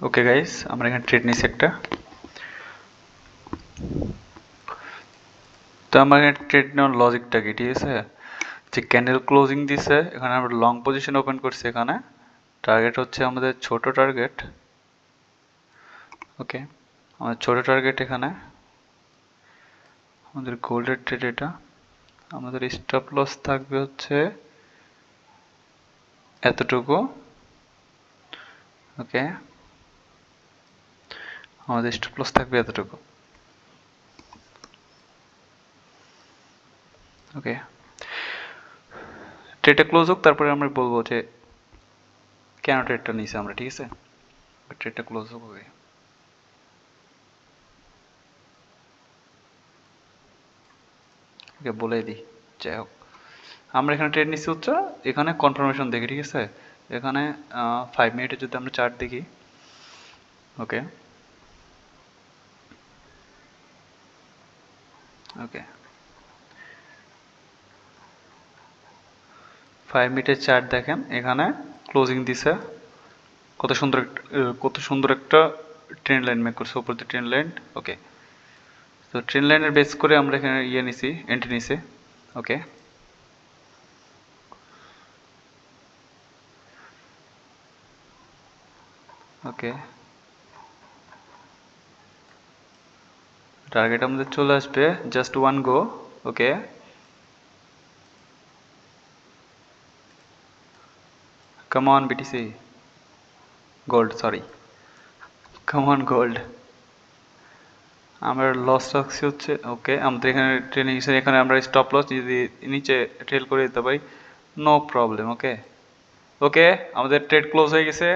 Okay guys, আমরা এখানে trade নিছি একটা। তো আমার এখানে ট্রেড নেওয়ার লজিকটা কি, ঠিক আছে? যে ক্যান্ডেল ক্লোজিং দিছে, এখানে আমরা লং পজিশন ওপেন করছি। এখানে টার্গেট হচ্ছে আমাদের ছোট টার্গেট। ওকে, আমাদের ছোট টার্গেট এখানে আমাদের গোল্ডের ট্রেড এটা। আমাদের স্টপ লস থাকবে হচ্ছে এতটুকু। ওকে, আমাদের স্টপ লস থাকবে এতটুকু। ওকে, ট্রেডটা ক্লোজ হোক, তারপরে আমরা বলবো যে কেন ট্রেডটা নিছি আমরা, ঠিক আছে? ট্রেডটা ক্লোজ হোক। ওকে, ওকে বলে দিই। যাই হোক, আমরা এখানে ট্রেড নিচ্ছি হচ্ছে এখানে কনফার্মেশন দেখি, ঠিক আছে? এখানে 5 মিনিটে যদি আমরা চার্ট দেখি। ওকে, ওকে, 5 মিনিটের চার্ট দেখেন, এখানে ক্লোজিং দিছে। কত সুন্দর একটা ট্রেন লাইন মেক করছে, উপর দিয়ে ট্রেন লাইন। ওকে, তো ট্রেন লাইনের বেস করে আমরা এখানে নিছি, এন্ট্রি নিছি। ওকে, ওকে, টার্গেট আমাদের চলে আসবে just one go. Okay, come on BTC gold, sorry, come on gold. আমরা লস রাখছি হচ্ছে, ওকে, আমাদের এখানে ট্রেনিং হিসেবে এখানে আমরা স্টপ লস যদি নিচে ট্রেল করে দিতে পারি, নো প্রবলেম। ওকে, ওকে, আমাদের ট্রেড ক্লোজ হয়ে গেছে।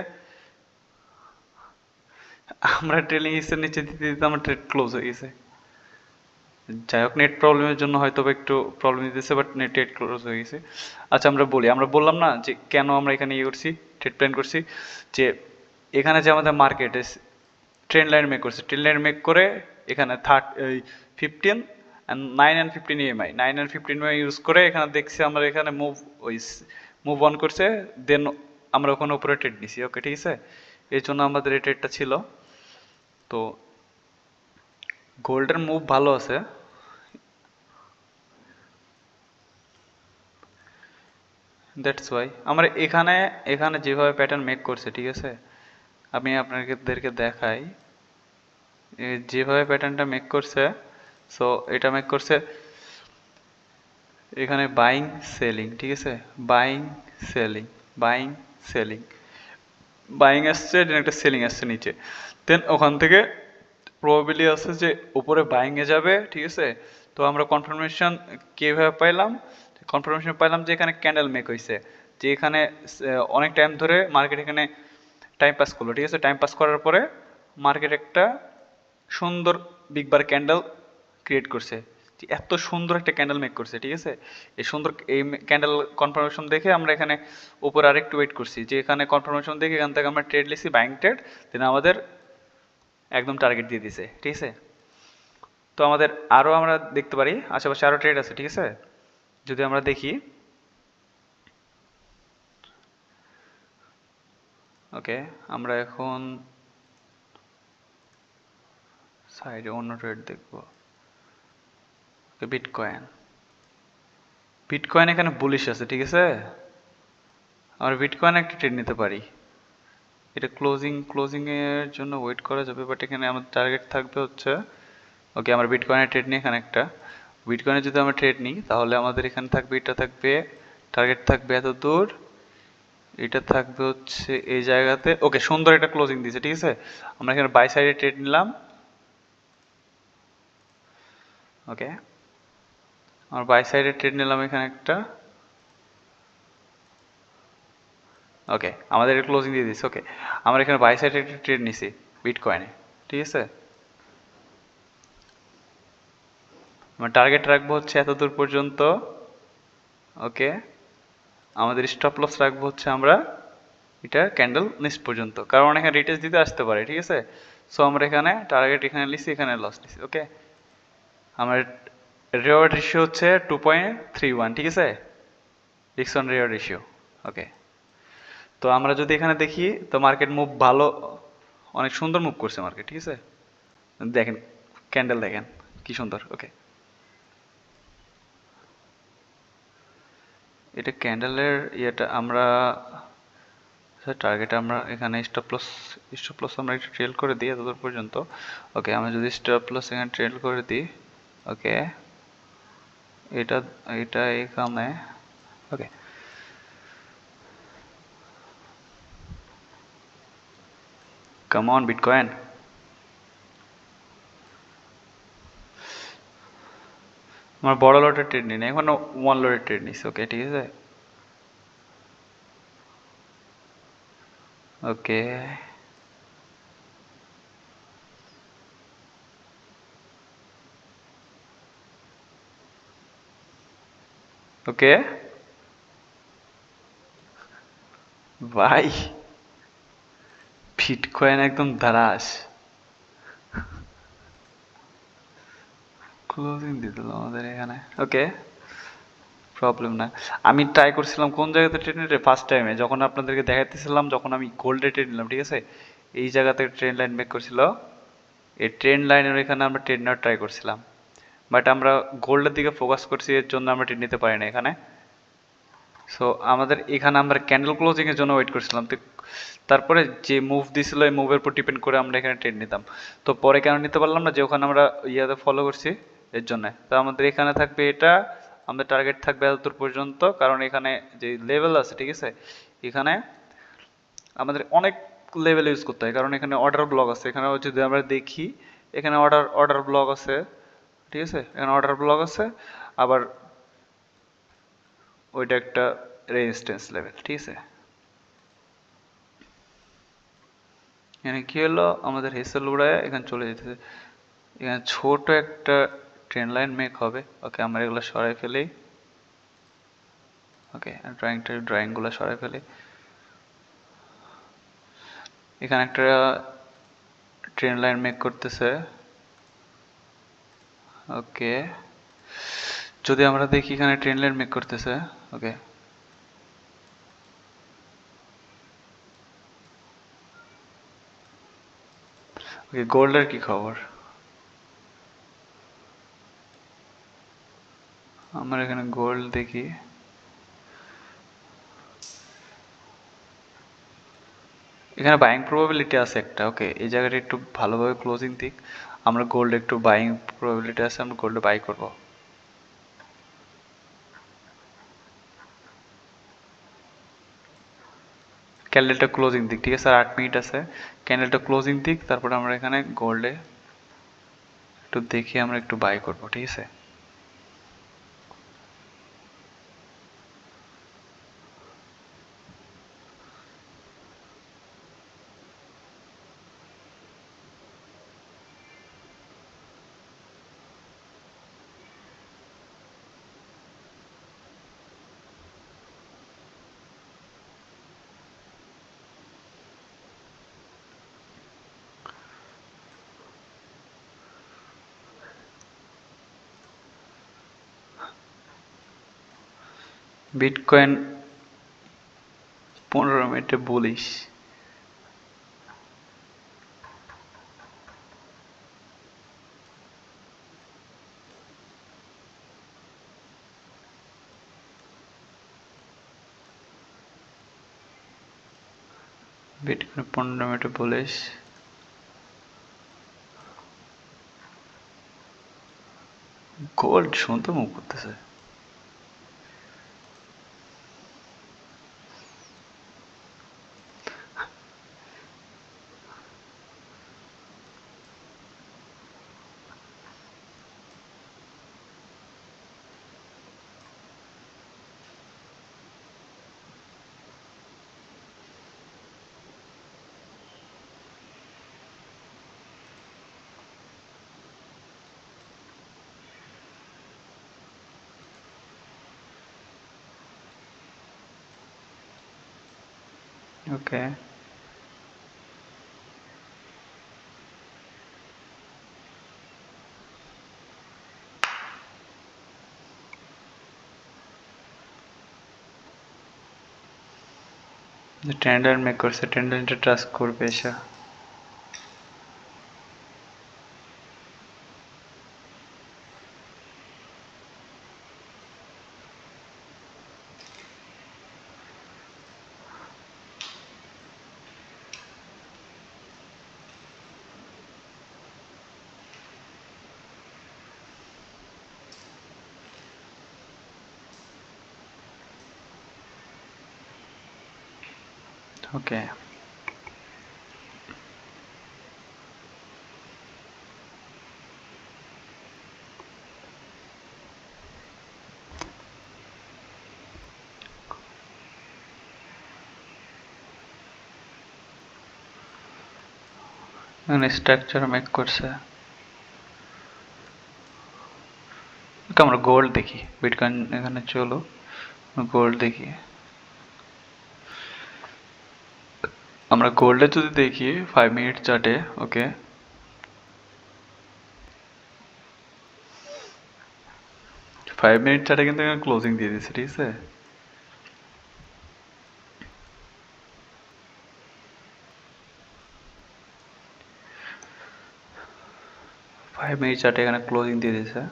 আমরা ট্রেলিং হিসেবে নিচে দিতে দিতে আমার ট্রেড ক্লোজ হয়ে গেছে। যাই হোক, নেট প্রবলেমের জন্য হয়তো একটু প্রবলেম দিতেছে, বাট নেট ট্রেড ক্লোজ হয়ে গেছে। আচ্ছা, আমরা বললাম না যে কেন আমরা এখানে করছি, ট্রেড প্ল্যান করছি। যে এখানে যে আমাদের মার্কেটে ট্রেন লাইন মেক করছে, ট্রেন লাইন মেক করে এখানে 15 9 and 15 EMI, 9 and 15 EMI use করে এখানে দেখছি আমরা এখানে মুভ অন করছে। দেন আমরা ওখানে উপরে ট্রেড নিছি। ওকে, ঠিক আছে, এই জন্য আমাদের এই ট্রেডটা ছিল। তো গোল্ডের মুভ ভালো আছে। দ্যাটস ওয়াই আমরা এখানে এখানে যেভাবে প্যাটার্ন মেক করছে, ঠিক আছে, আমি আপনাদেরকে দেখাই। যেভাবে প্যাটার্নটা মেক করছে, সো এটা মেক করছে এখানে বাইং সেলিং, ঠিক আছে, buying selling, buying selling, buying আসছে, দেন একটা সেলিং আসছে নিচে। দেন ওখান থেকে প্রবাবিলি আছে যে উপরে বাইং এ যাবে, ঠিক আছে। তো আমরা কনফার্মেশন কিভাবে পাইলাম? কনফার্মেশন পাইলাম যে এখানে ক্যান্ডেল মেক হয়েছে, যে এখানে অনেক টাইম ধরে মার্কেট এখানে টাইম পাস করলো, ঠিক আছে। টাইম পাস করার পরে মার্কেট একটা সুন্দর বিগ বার ক্যান্ডেল ক্রিয়েট করছে। এত সুন্দর একটা ক্যান্ডেল মেক করছে, ঠিক আছে। এই ক্যান্ডেল কনফার্মেশন দেখে আমরা এখানে উপরে আরেকটু ওয়েট করছি, যে এখানে কনফার্মেশন দেখে এখান থেকে আমরা ট্রেড লিছি, বাইং ট্রেড। দেন আমাদের একদম টার্গেট দিয়ে দিছে, ঠিক আছে। তো আমাদের আরো আমরা দেখতে পারি আশেপাশে আরো ট্রেড আছে, ঠিক আছে। যদি আমরা দেখি, ওকে, আমরা এখন সাইডে অন্য ট্রেড দেখবো। বিটকয়েন, বিটকয়েন এখানে বুলিশ আছে, ঠিক আছে। আমরা বিটকয়েন একটা ট্রেড নিতে পারি। এটা ক্লোজিং এর জন্য ওয়েট করা যাবে, বাট এখানে আমাদের টার্গেট থাকবে হচ্ছে, ওকে, আমরা বিটকয়েনের ট্রেড নিই এখানে একটা। বিটকয়েনে যদি আমরা ট্রেড নিই, তাহলে আমাদের এখানে থাকবে, এটা থাকবে টার্গেট থাকবে এত দূর, এটা থাকবে হচ্ছে এই জায়গাতে। ওকে, সুন্দর একটা ক্লোজিং দিয়েছে, ঠিক আছে। আমরা এখানে বাই সাইডে ট্রেড নিলাম। ওকে, আমরা বাই সাইডে ট্রেড নিলাম এখানে একটা। ওকে, আমাদের এটা ক্লোজিং দিয়ে দিচ্ছে। ওকে, আমরা এখানে বাই সাইডে একটা ট্রেড নিছি বিটকয়েনে, ঠিক আছে। আমরা টার্গেট রাখবো হচ্ছে এত দূর পর্যন্ত। ওকে, আমাদের স্টপ লস রাখবো হচ্ছে আমরা এটা ক্যান্ডেল নিচ পর্যন্ত, কারণ এখানে রিটেস্ট দিতে আসতে পারে, ঠিক আছে। সো আমরা এখানে টার্গেট এখানে নিছি, এখানে লস নিছি। ওকে, আমার রিওয়ার্ড রেশিও হচ্ছে 2.31, ঠিক আছে, রিস্ক অন রিওয়ার্ড রেশিও। ওকে, তো আমরা যদি এখানে দেখি, তো মার্কেট মুভ ভালো অনেক সুন্দর মুভ করছে মার্কেট, ঠিক আছে? দেখেন ক্যান্ডেল দেখেন কি সুন্দর। ওকে, এটা ক্যান্ডেলের ইয়েটা আমরা টার্গেট আমরা এখানে স্টপ লস আমরা একটু ট্রেল করে দিই এতদূর পর্যন্ত। ওকে, আমরা যদি স্টপ লস এখানে ট্রেল করে দিই, ওকে এটা এটা এখানে, ওকে কাম অন বিটকয়েন। আমার বড় লটের ট্রেড নিই না, এখন ওয়ান লটের ট্রেড নিচ্ছি। ওকে ঠিক আছে, ওকে ওকে ভাই, বিটকয়েন একদম ধারাস ক্লোজিং দিয়ে দিল আমাদের এখানে। ওকে, প্রবলেম না। আমি ট্রাই করছিলাম কোন জায়গাতে ট্রেন নিতে, ফার্স্ট টাইমে যখন আপনাদেরকে দেখাইতেছিলাম, যখন আমি গোল্ডে ট্রেন নিলাম, ঠিক আছে, এই জায়গাতে ট্রেন লাইন মেক করছিল, এই ট্রেন লাইনের এখানে আমরা ট্রেন নেওয়ার ট্রাই করছিলাম, বাট আমরা গোল্ডের দিকে ফোকাস করছি, এর জন্য আমরা ট্রেন নিতে পারি না এখানে। সো আমাদের এখানে আমরা ক্যান্ডেল ক্লোজিং এর জন্য ওয়েট করছিলাম, তো তারপরে যে মুভ দিছিল এই মুভের উপর ডিপেন্ড করে আমরা এখানে ট্রেড নিতাম। তো পরে কেন নিতে পারলাম না, যে ওখানে আমরা ইয়াতে ফলো করছি এর জন্য। তো আমাদের এখানে থাকবে এটা, আমাদের টার্গেট থাকবে এতদূর পর্যন্ত, কারণ এখানে যে লেভেল আছে, ঠিক আছে, এখানে আমাদের অনেক লেভেল ইউজ করতে হয়, কারণ এখানে অর্ডার ব্লক আছে। এখানে যদি আমরা দেখি, এখানে অর্ডার ব্লক আছে, ঠিক আছে, এখানে অর্ডার ব্লক আছে, আবার ওইটা একটা রেজিস্ট্যান্স লেভেল, ঠিক আছে। এখানে কি হলো, আমাদের হেসেল উড়ায় এখানে চলে যেতেছে, এখানে ছোট একটা ট্রেন লাইন মেক হবে। ওকে, আমরা এগুলো সরাই ফেলি, ওকে ড্রয়িংগুলো সরাই ফেলি। এখানে একটা ট্রেন লাইন মেক করতেছে, ওকে যদি আমরা দেখি এখানে ট্রেন লাইন মেক করতেছে, ওকে ওকে গোল্ডের কি খবর, আমরা এখানে গোল্ড দেখি, এখানে বাইং প্রবাবিলিটি আছে একটা। ওকে, এই জায়গাটা একটু ভালোভাবে ক্লোজিং দিক, আমরা গোল্ড একটু বাইং প্রবাবিলিটি আছে, আমরা গোল্ডে বাই করব। ক্যান্ডেলটা ক্লোজিং দিক, ঠিক আছে, আর 8 মিনিট আছে, ক্যান্ডেলটা ক্লোজিং দিক, তারপরে আমরা এখানে গোল্ডে একটু দেখে আমরা একটু বাই করব, ঠিক আছে। বিটকয়েন 15 মিনিটে বুলিশ, বিটকয়েন 15 মিনিটে বুলিশ, গোল্ড সুন্দর মুভ করতেছে। ওকে, ট্রেন্ড লাইন মেক করছে, ট্রেন্ড লাইনটা ট্রাস্ট করবে এসে। ওকে, এখানে স্ট্রাকচার মেক করছে। আমরা গোল্ড দেখি, বিটকয়েন এখানে চলো গোল্ড দেখি। আমরা গোল্ডে যদি দেখি 5 মিনিট চার্টে, ওকে 5 মিনিট চার্টে কিন্তু এখানে ক্লোজিং দিয়ে দিচ্ছে, ঠিক আছে। ফাইভ মিনিট চার্টে এখানে ক্লোজিং দিয়ে দিচ্ছে।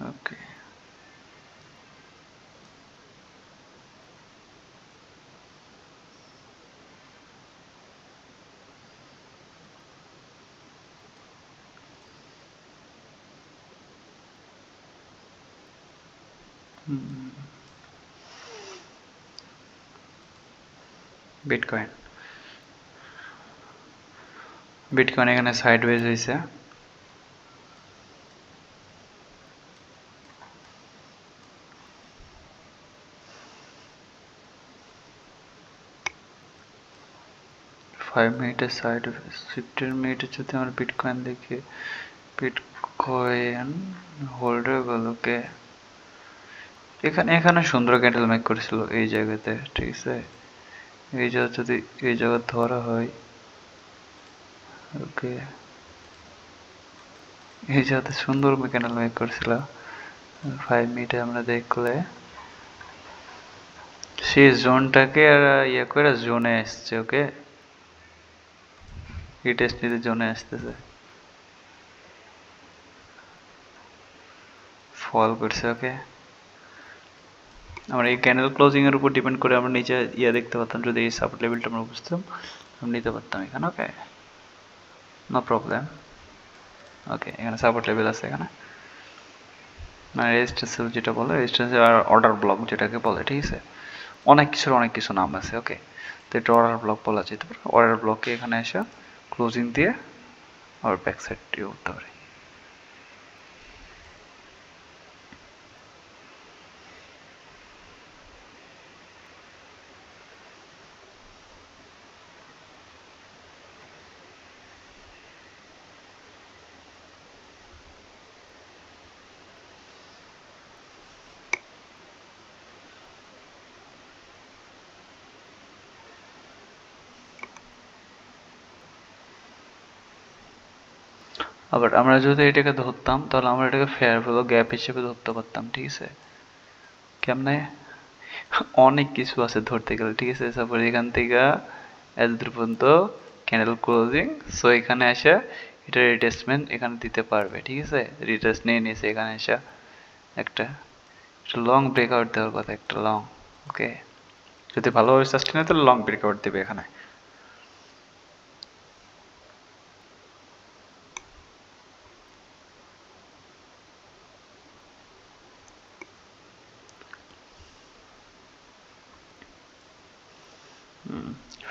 ওকে, বিটকয়েন বিটকয়েন এখানে সাইডওয়েজ হয়েছে। ফাইভ মিনিটের সাইডওয়েজ। 15 মিনিটে যদি আমরা বিটকয়েন দেখি, বিটকয়েন হোল্ডেবল, ওকে এখানে সুন্দর ক্যান্ডেল মেক করেছিল এই জায়গাতে, ঠিক আছে। এই জায়গা যদি এই জায়গা ধরা হয়, ওকে এই জায়গাতে সুন্দর ক্যান্ডেল মেক করেছিল। 5 মিনিটে আমরা দেখলে সেই জোনটাকে আর ইয়ে করে জোনে আসছে, ওকে রিটেস্ট নিতে জোনে আসতেছে, ফল করছে, ওকে। আমরা এই ক্যান্ডেল ক্লোজিং এর উপর ডিপেন্ড করে আমরা নিচে ইয়ে দেখতে পারতাম, যদি এই সাপোর্ট লেভেলটা আমরা বুঝতাম আমরা নিতে পারতাম এখানে, ওকে নো প্রবলেম। ওকে এখানে সাপোর্ট লেভেল আছে, এখানে মানে রেজিস্ট্যান্স যেটা বলে, রেজিস্ট্যান্স আর অর্ডার ব্লক যেটাকে বলে, ঠিক আছে। অনেক কিছু নাম আছে, ওকে। তো এটা অর্ডার ব্লক বলা যেতে পারে। অর্ডার ব্লকে এখানে এসে ক্লোজিং দিয়ে আবার ব্যাক সাইড দিয়ে উঠতে পারে। আবার আমরা যদি এটাকে ধরতাম তাহলে আমরা এটাকে ফেয়ার ভ্যালু গ্যাপ হিসেবে ধরতে পারতাম, ঠিক আছে। কেমনে? অনেক কিছু আছে ধরতে গেলে, ঠিক আছে। সাপোজ এখান থেকে এতদূর পর্যন্ত ক্যান্ডেল ক্লোজিং, সো এখানে এসে এটা রিট্রেসমেন্ট এখানে দিতে পারবে, ঠিক আছে। রিট্রেস নিয়ে নিয়েছে এখানে এসে একটা লং ব্রেকআউট দেওয়ার কথা, একটা লং, ওকে। যদি ভালোভাবে সাস্টেন হয় তাহলে লং ব্রেকআউট দেবে এখানে।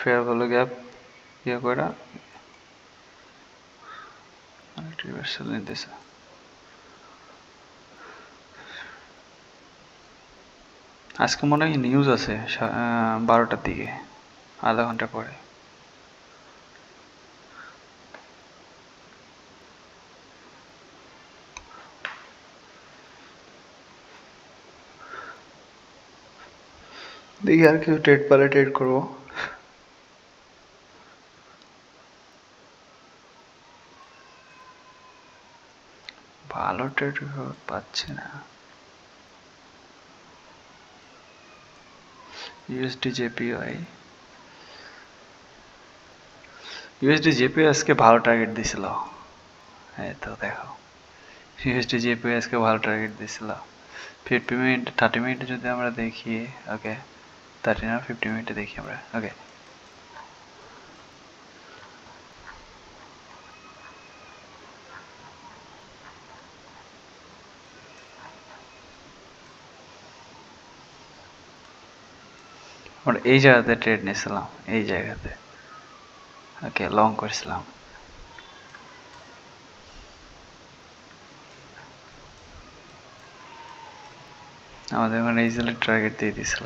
ফেয়ার ভ্যালু গ্যাপ ইয়ে করে রিভার্সাল নিতেছে। আজকে মনে হয় নিউজ আছে 12টার দিকে, আধা ঘন্টা পরে। দেখি আর কিছু ট্রেড পালে ট্রেড করবো। ভালো ট্রেড পাচ্ছি না। ইউএসডি জেপিআই, ইউএসডি জেপিআই আজকে ভালো টার্গেট দিছিল, এই তো দেখো ইউএসডি জিপিইউ আজকে ভালো টার্গেট দিছিল 50 মিনিট 30 মিনিটে যদি আমরা দেখি ওকে 30 না 50 মিনিটে দেখি আমরা ওকে আমরা এই জায়গাতে ট্রেড নিয়েছিলাম এই জায়গাতে ওকে লং করেছিলাম আমাদের ওখানে ইজিলি টার্গেট দিয়ে দিছিল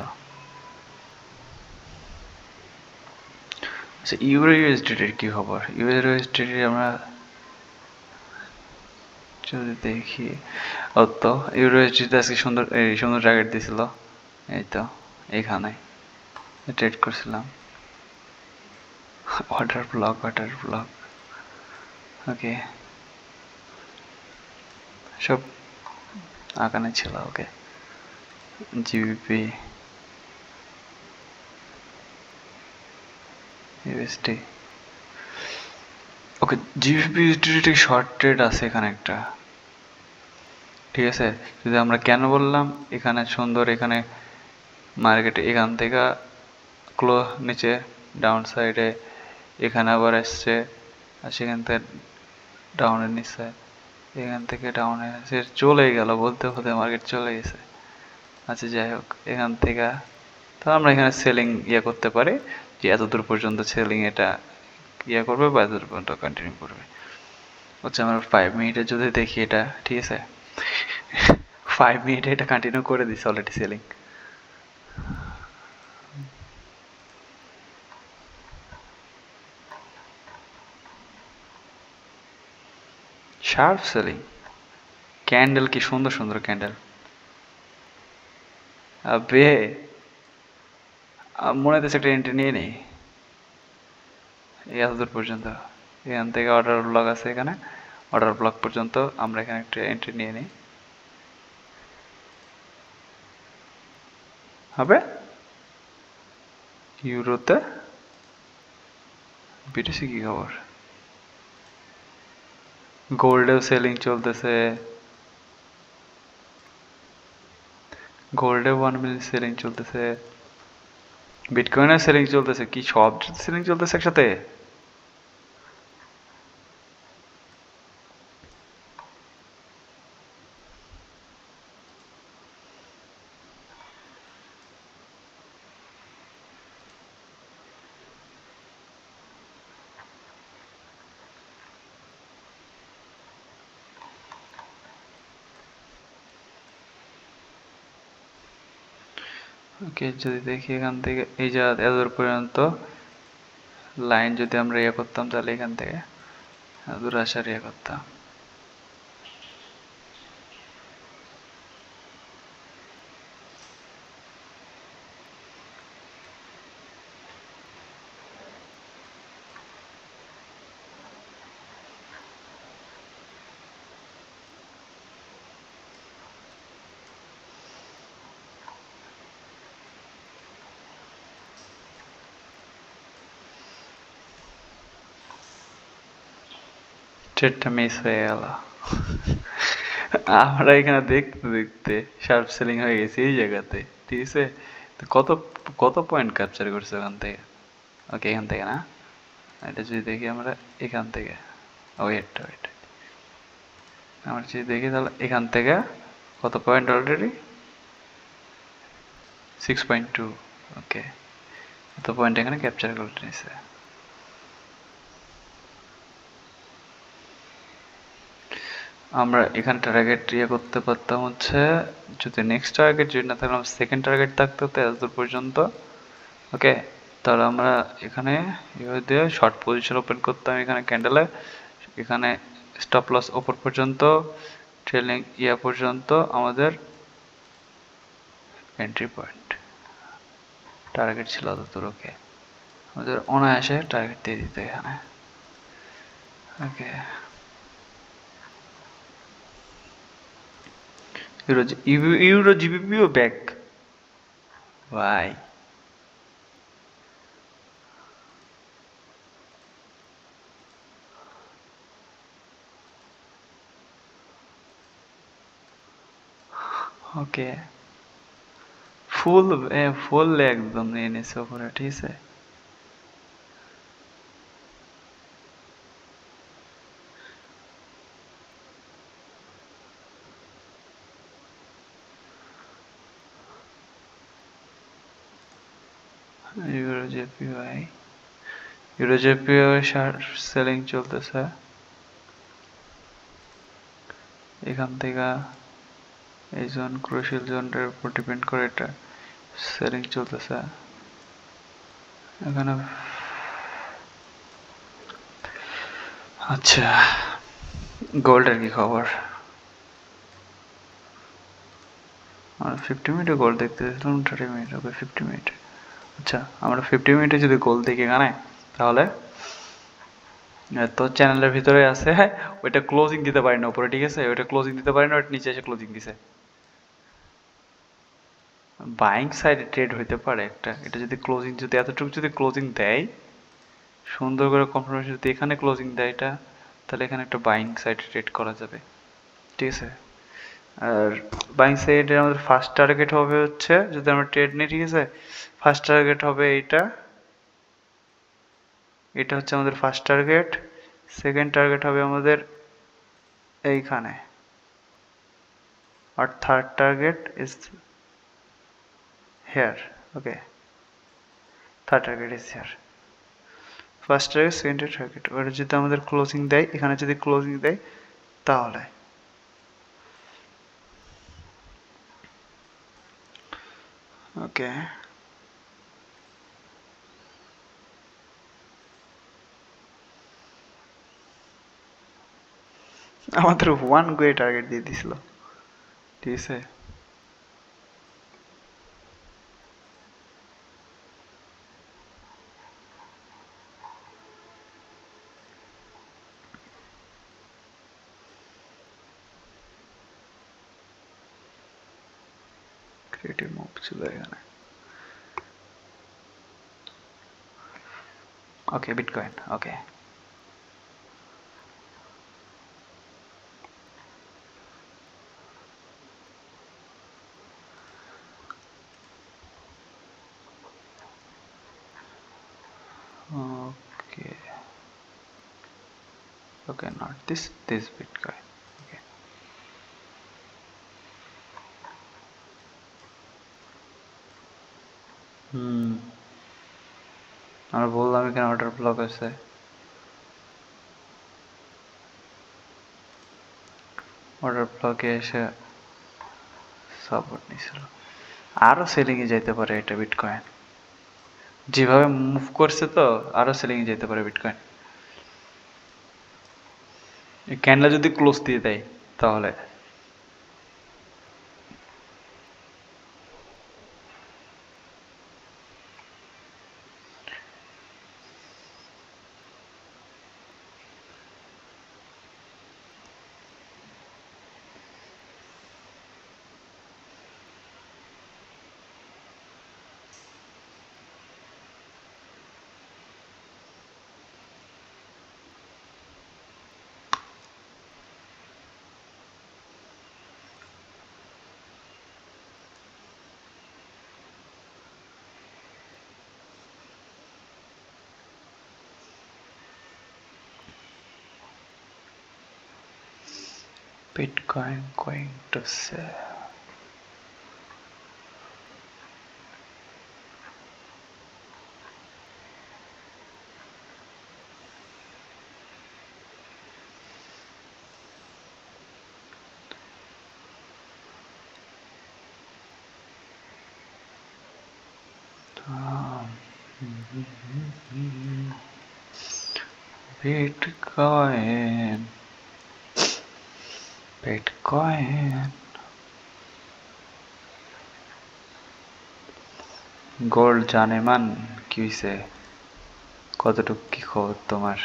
আচ্ছা ইউরো ইউএসডিটির কি খবর ইউরো ইউএসডিটি আমরা যদি দেখি ও তো ইউরো ইউএসডিটি আজকে সুন্দর এই সুন্দর টার্গেট দিছিল এই তো এইখানে ট্রেড করছিলাম অর্ডার ব্লক ওকে সব আঁকানে ছিল ওকে জিবিপি ইউএসডি ওকে জিবিপি ইউএসডি শর্ট ট্রেড আছে এখানে একটা ঠিক আছে যদি আমরা কেন বললাম এখানে সুন্দর এখানে মার্কেটে এখান থেকে ক্লো নিচে ডাউন সাইডে এখানে আবার আসছে আর সেখান থেকে ডাউনের নিচে এখান থেকে ডাউনে সে চলে গেল বলতে বলতে মার্কেট চলে গেছে আচ্ছা যাই হোক এখান থেকে তো আমরা এখানে সেলিং করতে পারি যে এতদূর পর্যন্ত সেলিং এটা করবে বা এতদূর পর্যন্ত কন্টিনিউ করবে আচ্ছা আমরা 5 মিনিটে যদি দেখি এটা ঠিক আছে 5 মিনিটে এটা কন্টিনিউ করে দিছে already selling sharp selling candle কি সুন্দর সুন্দর ক্যান্ডেল আবে মনে হচ্ছে একটা এন্ট্রি নিয়ে নেই এতদূর পর্যন্ত এখান থেকে অর্ডার ব্লক আছে এখানে অর্ডার ব্লক পর্যন্ত আমরা এখানে একটা এন্ট্রি নিয়ে নিই হবে ইউরোতে বিটিসি কি খবর গোল্ডেও সেলিং চলতেছে গোল্ডে 1 মিলিয়ন সেলিং চলতেছে বিটকয়েনের সেলিং চলতেছে কি সব সেলিং চলতেছে একসাথে ওকে যদি দেখি এখান থেকে এই যা এতদূর পর্যন্ত লাইন যদি আমরা করতাম তাহলে এখান থেকে দূর আসার করতাম ট্রেডটা মিস হয়ে গেল আমরা এখানে দেখতে দেখতে শার্প সেলিং হয়ে গেছে এই জায়গাতে ঠিক আছে তো কত কত পয়েন্ট ক্যাপচার করছে ওখান থেকে ওকে এখান থেকে না এটা যদি দেখি আমরা এখান থেকে ওয়েট আমরা যদি দেখি তাহলে এখান থেকে কত পয়েন্ট অলরেডি 6.2 ওকে কত পয়েন্ট এখানে ক্যাপচার করে নিছে আমরা এখানে টার্গেট করতে পারতাম হচ্ছে যদি নেক্সট টার্গেট যদি না থাকলে সেকেন্ড টার্গেট থাকতে হতো এতদূর পর্যন্ত ওকে তাহলে আমরা এখানে দিয়ে শর্ট পজিশন ওপেন করতাম এখানে ক্যান্ডেলে এখানে স্টপ লস ওপর পর্যন্ত ট্রেলিং পর্যন্ত আমাদের এন্ট্রি পয়েন্ট টার্গেট ছিল অতদূর ওকে আমাদের অনায়াসে টার্গেট দিয়ে দিতে এখানে ওকে ইউরো জিবিপিও ব্যাক ভাই ওকে, ফুল ফুল একদম নিয়ে নিছে উপরে, ঠিক আছে। Euro JPY, euro JPY selling চলতেছে এখান থেকে। এই জোন ক্রুশিয়াল জোনটার উপর ডিপেন্ড করে এটা সেলিং চলতেছে এখানে। আচ্ছা, গোল্ডের কি খবর? আমরা 50 মিনিটে গোল দেখতে চাইছিলাম, 30 মিনিট, ওকে 50 মিনিট। আচ্ছা, আমরা 50 মিনিটে যদি গোল দেখি এখানে, তাহলে তো চ্যানেলের ভিতরে আছে, হ্যাঁ ওইটা ক্লোজিং দিতে পারি না উপরে, ঠিক আছে, ওইটা ক্লোজিং দিতে পারি না, ওইটা নিচে এসে ক্লোজিং দিছে। বাইং সাইডে ট্রেড হইতে পারে একটা, এটা যদি ক্লোজিং, যদি এতটুকু যদি ক্লোজিং দেয় সুন্দর করে কনফার্মেশন, যদি এখানে ক্লোজিং দেয় এটা, তাহলে এখানে একটা বাইং সাইডে ট্রেড করা যাবে, ঠিক আছে। আর বাইং সাইডে আমাদের ফার্স্ট টার্গেট হবে হচ্ছে, যদি আমরা ট্রেড নিই, ঠিক আছে, ফার্স্ট টার্গেট হবে এইটা, এটা হচ্ছে আমাদের ফার্স্ট টার্গেট। সেকেন্ড টার্গেট হবে আমাদের এইখানে, আর third target is here. Okay, third target is here. First target, second target, ওটা যদি আমাদের ক্লোজিং দেয়, এখানে যদি ক্লোজিং দেয় তাহলে ওকে। আমাদের ওয়ান গোয়ে টার্গেট দিয়ে দিছিল, ঠিক আছে। ক্রিয়েটিভ মুভ ছিল এখানে। Okay, bitcoin, okay. Okay, okay, not this bitcoin, okay. হুম, আমরা বললাম এখানে অর্ডার ব্লক আছে, অর্ডার ব্লকে এসে সাপোর্ট নিছিল, আরো সেলিং এ যাইতে পারে এটা বিটকয়েন, যেভাবে মুভ করছে তো আরো সেলিং এ যেতে পারে বিটকয়েন। এই ক্যান্ডেল যদি ক্লোজ দিয়ে দেয় তাহলে। Bitcoin going to sell. Bitcoin, Bitcoin. Gold জানেমান কি হইছে, কতটুক কি খবর তোমার?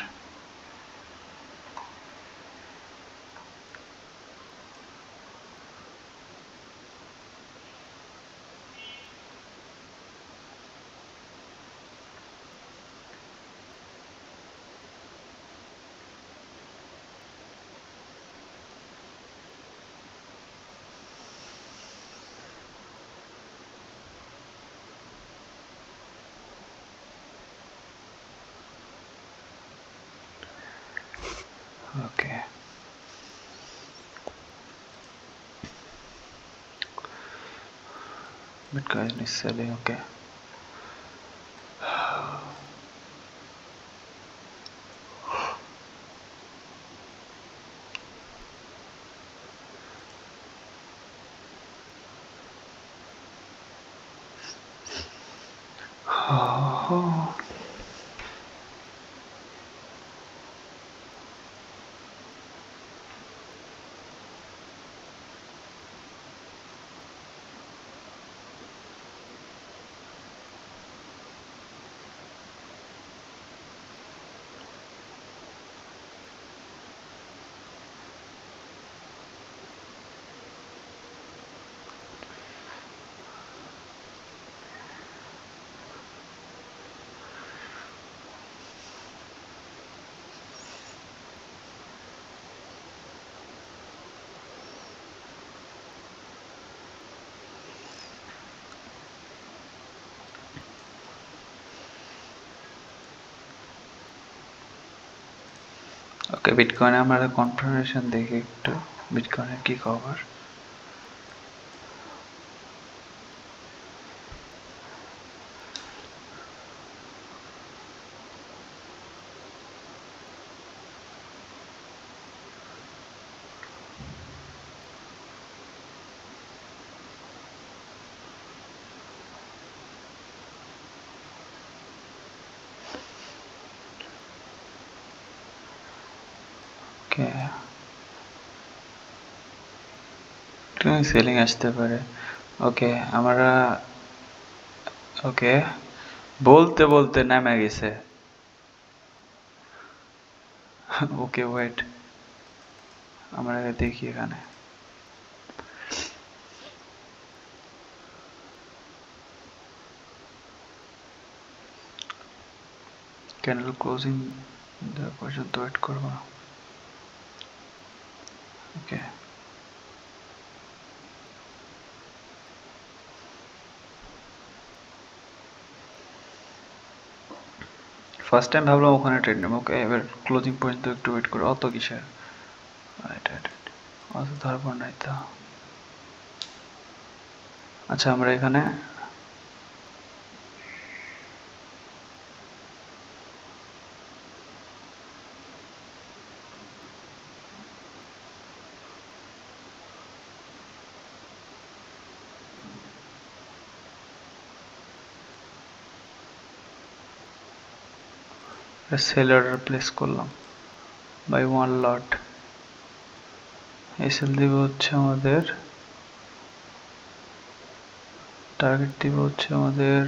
Okay. Bitcoin is selling. Okay. Oh. ওকে, বিটকয়েনে আমরা কনফার্মেশন দেখি একটু, বিটকয়েনের কি খবর। ওকে, সেলিং আসতে পারে। ওকে, আমরা ওকে বলতে বলতে নেমে গেছে। ওকে ওয়েট, আমরা দেখি এখানে। ক্যান্ডেল ক্লোজিং দেওয়া পর্যন্ত ওয়েট করবো। ওকে, ফার্স্ট টাইম ভাবলাম ওখানে ট্রেড নেবো। ওকে, এবার ক্লোজিং পর্যন্ত একটু ওয়েট করো। অত কিসের, অত দরকার নাই তো। আচ্ছা, আমরা এখানে সেল অর্ডার প্লেস করলাম বাই 1 লট। এসএল দিব হচ্ছে আমাদের, টার্গেট দিব হচ্ছে আমাদের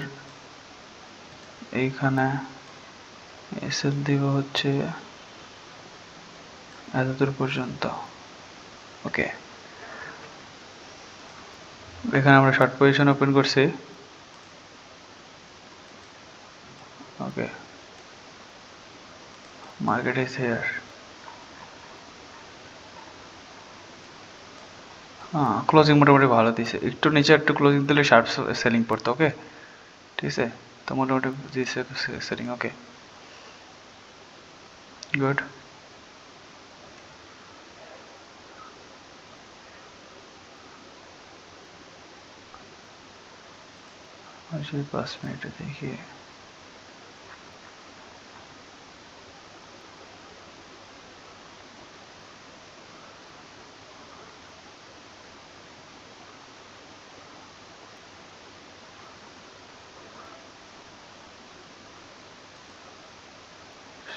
এইখানে। এসএল দিব হচ্ছে এতদূর পর্যন্ত। ওকে, এখানে আমরা শর্ট পজিশন ওপেন করছি। ওকে, মার্কেট ইজ হিয়ার। হ্যাঁ, ক্লোজিং মোটামুটি ভালো দিছে। একটু নিচে একটু ক্লোজিং দিলে শার্প সেলিং পড়তো। ওকে, ঠিক আছে, তো মোটামুটি দিছে সেলিং। ওকে, গুড। আচ্ছা, 5 মিনিটে দেখি।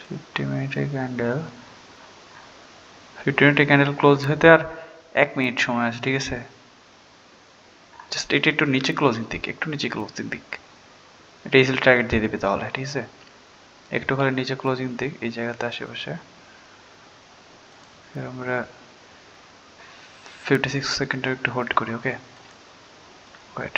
ফিফটি মিনিটের ক্যান্ডেল ক্লোজ হতে আর 1 মিনিট সময় আছে। ঠিক আছে, জাস্ট এটা একটু নিচে ক্লোজিং দিক, একটু নিচে ক্লোজিং দিক। এটা ইজিলি টার্গেট দিয়ে দেবে তাহলে। ঠিক আছে, একটু খালি নিচে ক্লোজিং দিক এই জায়গাতে আশেপাশে। আমরা 56 সেকেন্ডের একটু হোল্ড করি। ওকে, ওয়েট।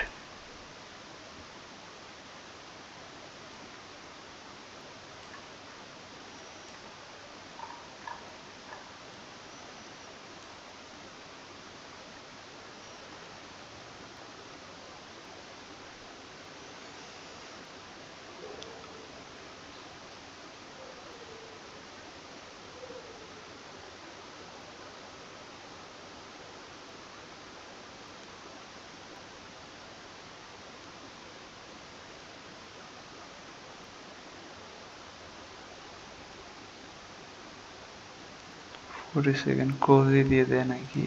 40 সেকেন্ড ক্লোজই দিয়ে দেয় নাকি?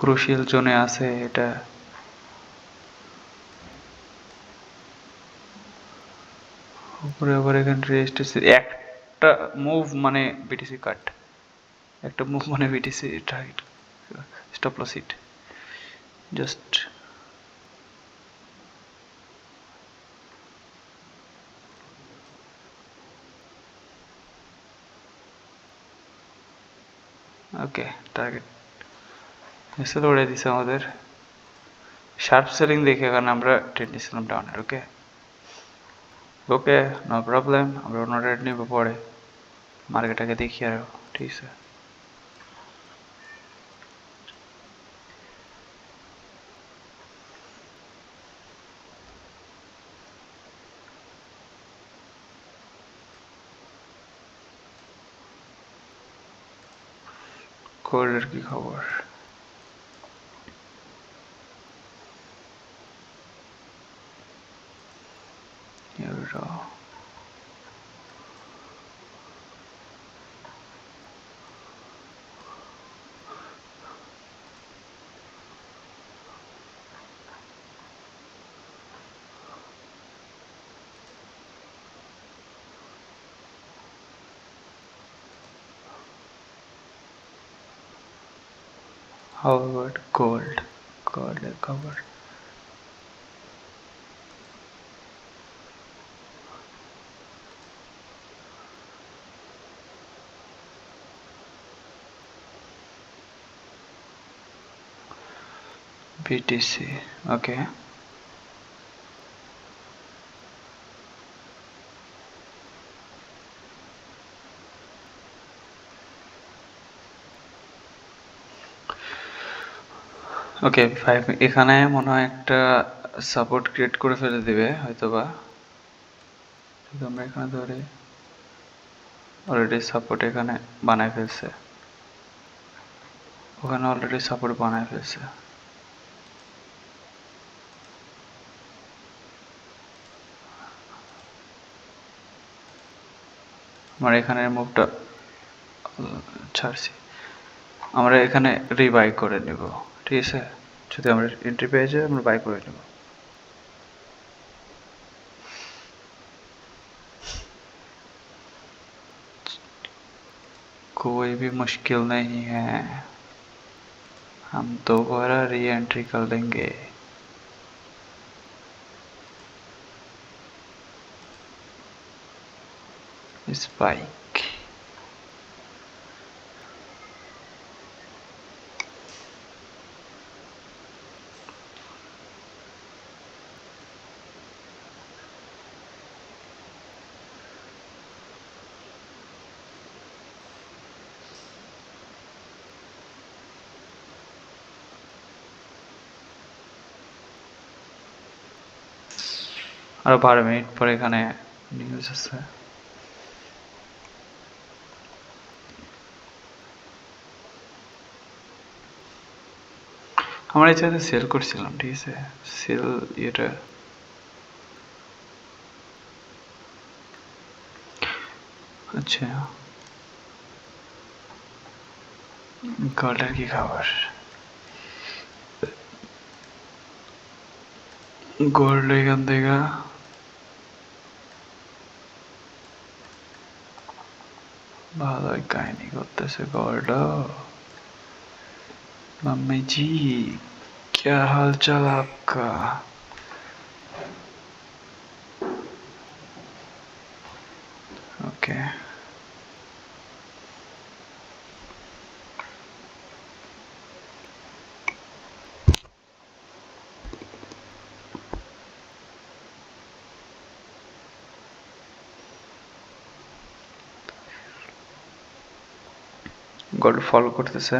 ক্রুশিয়াল জোনে আছে এটা। উপরে আবার এখানে রেস্ট একটা মুভ মানে বিটিসি কাট, একটা মুভ মানে BTC target stop loss hit just. Okay target এসে উড়ে দিছে আমাদের শার্প সেলিং দেখে, কারণ আমরা ট্রেড নিয়েছিলাম ডাউনের। ওকে ওকে নো প্রবলেম, আমরা অন্য ট্রেড নিব পরে, মার্কেটটাকে দেখি আর। ঠিক আছে কোল্ডের কি খবর? Euro how about gold? গোল্ডের খবর বিটিসি ওকে। ওকে 5 এখানে মনে হয় একটা সাপোর্ট ক্রিয়েট করে ফেলে দিবে হয়তোবা। আমরা এখানে ধরে অলরেডি সাপোর্ট এখানে বানায় ফেলছে, ওখানে অলরেডি সাপোর্ট বানায় ফেলছে। আমরা এখানের মুভটা ছাড়ছি, আমরা এখানে রিবাই করে নেব। ঠিক আছে, যদি আমরা এন্ট্রি পেয়ে যাই আমরা বাই করে নেব। कोई भी मुश्किल नहीं है, हम दोबारा री एंट्री कर लेंगे। स्पाइक আরো 12 মিনিট পরে এখানে নিউজ আছে। আমরা এই জায়গায় সেল করছিলাম। ঠিক আছে, সেল এটা আচ্ছা। গোল্ডের কি খবর? গোল্ড এখান থেকে ভালোই কাহিনী করতেছে গোল্ড। मम्मी जी क्या हाल चाल आपका? ओके গোল্ড ফলো করতেছে।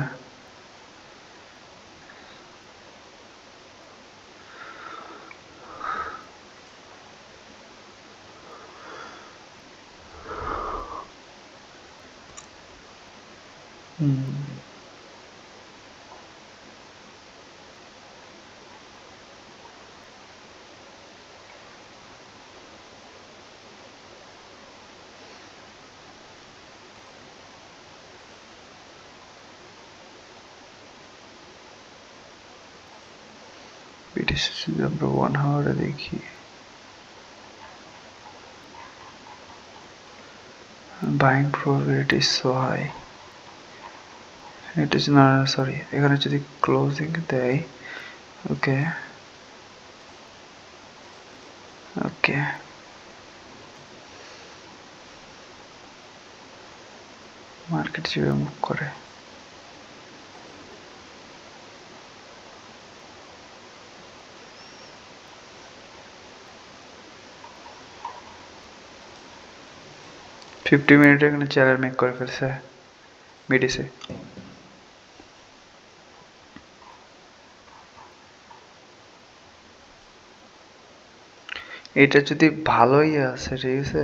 বিটিসি যদি আমরা 1 আওয়ারে দেখি, buying probability is so high. It is not, sorry, এখানে যদি ক্লোজিং দেয়, ওকে ওকে মার্কেট যেভাবে মুভ করে, ফিফটি মিনিটে এখানে চ্যানেল মেক করে ফেলছে বিটিসি। এটা যদি ভালোই আছে, ঠিক আছে,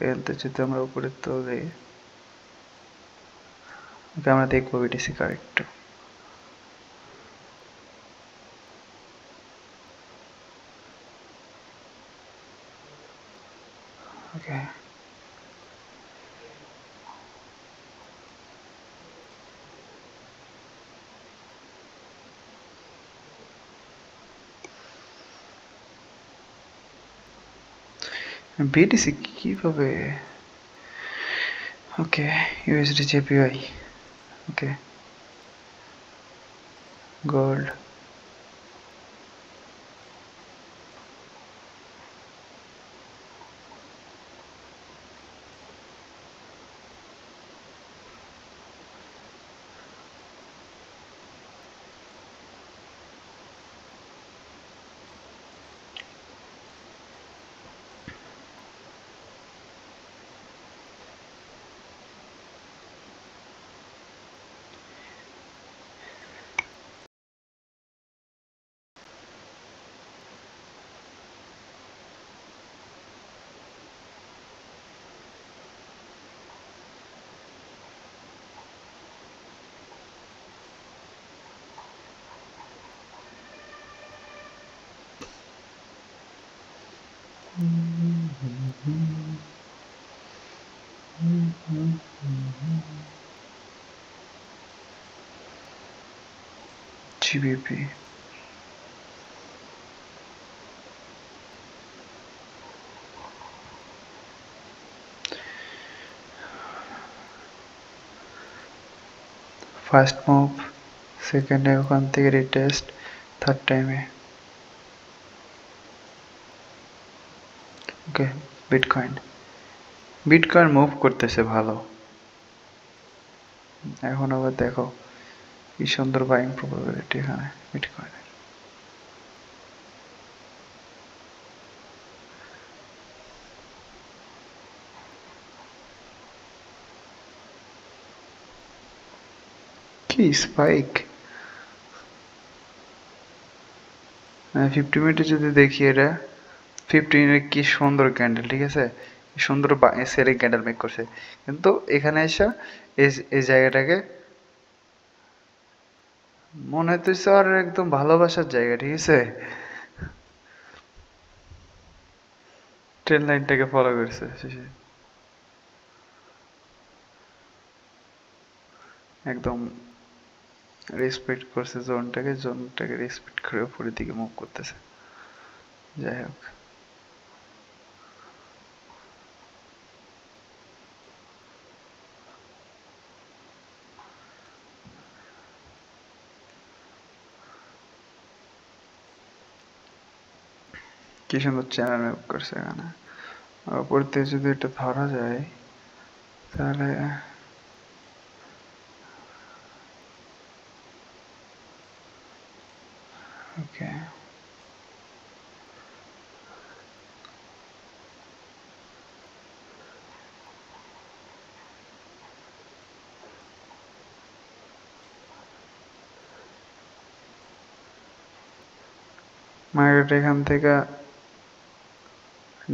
এতে যদি আমরা উপরে তো দিই, আমরা দেখবো বিটিসি কারেক্ট। ওকে বিটিসি কিভাবে, ওকে ইউএসডি জেপিআই, ওকে গোল্ড, জিবিপি, ফার্স্ট মুভ, সেকেন্ডে ওখান থেকে রিটেস্ট, থার্ড টাইমে ওকে বিটকয়েন, বিটকয়েন মুভ করতেছে ভালো। এখন আবার দেখো কি সুন্দর বাইং প্রবাবিলিটি এখানে বিটকয়েনের। কি স্পাইক, 50 মিনিটে যদি দেখি, এটা 15 মিনিটে কি সুন্দর ক্যান্ডেল, ঠিক আছে, সুন্দর সেলিং ক্যান্ডেল মেক করছে, কিন্তু এখানে এসে এই জায়গাটাকে মনে হইতেছে আর একদম ভালোবাসার জায়গা, ঠিক আছে, ট্রেন লাইনটাকে ফলো করছে একদম, রেসপেক্ট করছে জোনটাকে, জোনটাকে রেসপেক্ট করে উপরের দিকে মুভ করতেছে। যাই হোক, কি সুন্দর চ্যানেল মুভ করছে এখানে। উপর থেকে যদি এটা ধরা যায় তাহলে ওকে, মার্কেট এখান থেকে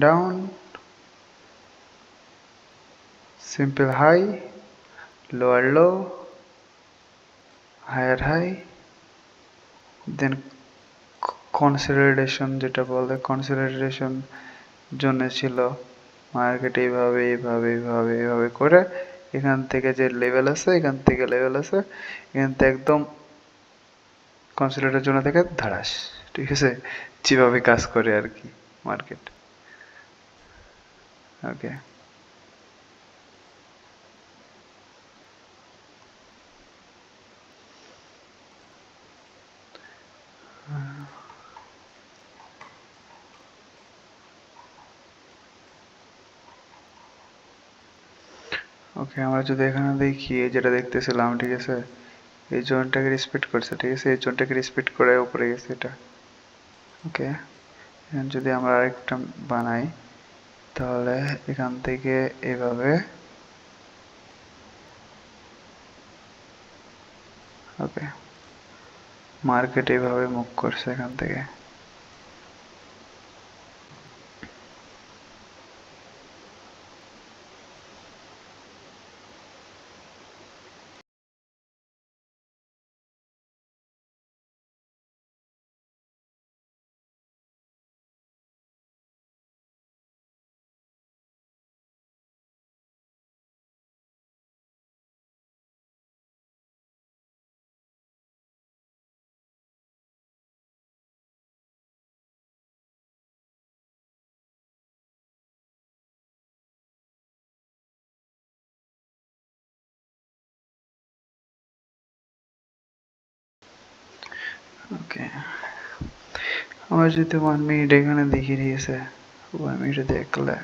down, simple high, lower low, higher high, then consolidation, যেটা বলে কনসলিডেশন জোনে ছিল, মার্কেট এইভাবে এইভাবে এইভাবে এইভাবে করে এখান থেকে যে লেভেল আছে, এখান থেকে লেভেল আছে, এখান থেকে একদম কনসলিডেশন জোনে থেকে ধারাস, ঠিক আছে, যেভাবে কাজ করে আর কি মার্কেট। ওকে, ওকে আমরা যদি এখানে দেখি যেটা দেখতেছিলাম, ঠিক আছে, এই জোনটাকে রেসপেক্ট করছে, ঠিক আছে, এই জোনটাকে রেসপেক্ট করে উপরে গেছে এটা। ওকে, যদি আমরা আরেকটা বানাই তাহলে এখান থেকে এভাবে, ওকে, মার্কেট এভাবে মুভ করছে এখান থেকে। ওকে, আমরা যদি 1 মিনিট এখানে দেখিয়ে দিয়েছে, 1 মিনিটে দেখলে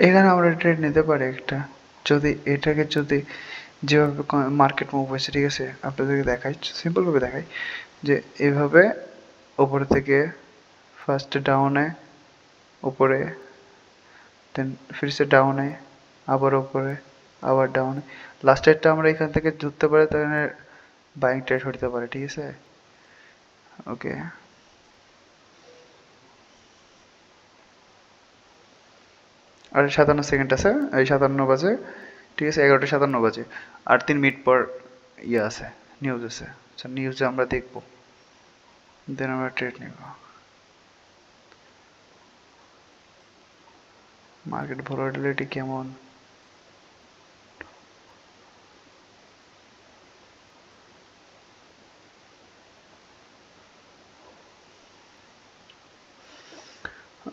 এখানে আমরা ট্রেড নিতে পারি একটা, যদি এটাকে যদি যেভাবে মার্কেট মুভ হয়েছে, ঠিক আছে, আপনাদেরকে দেখাই, সিম্পল ভাবে দেখাই, যে এভাবে উপরে থেকে ফার্স্ট ডাউনে, উপরে, দেন ফিরছে ডাউনে, আবার উপরে, আবার ডাউনে, লাস্টেরটা আমরা এখান থেকে ধরতে পারি, তাহলে বাইং ট্রেড হতে পারে, ঠিক আছে। ওকে, আর 57 সেকেন্ড আছে, এই 57 বাজে, ঠিক আছে, 11টা 57 বাজে, আর 3 মিনিট পর ইয়ে আছে, নিউজ আছে, আচ্ছা নিউজে আমরা দেখবো, দেন আমরা ট্রেড নিব। মার্কেট ভলাটিলিটি কেমন?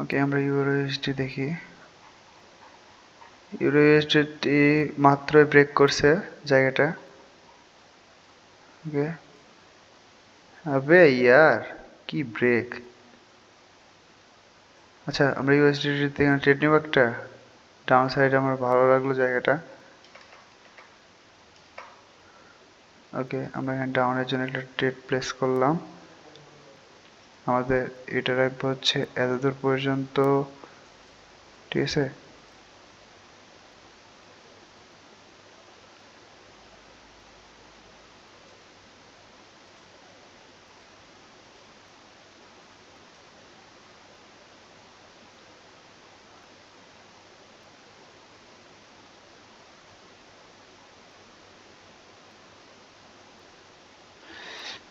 ওকে, আমরা ইউরো ইউএসডি দেখি। ইউরো ইউএসডি মাত্রই ব্রেক করছে জায়গাটা। ওকে, আবে ইয়ার, কি ব্রেক! আচ্ছা আমরা ইউএসডি থেকে ট্রেড নিব একটা, ডাউন সাইড আমার ভালো লাগলো জায়গাটা। ওকে, আমরা এখানে ডাউনের জন্য একটা ট্রেড প্লেস করলাম, আমাদের এটা রাখবো হচ্ছে এতদূর পর্যন্ত, ঠিক আছে।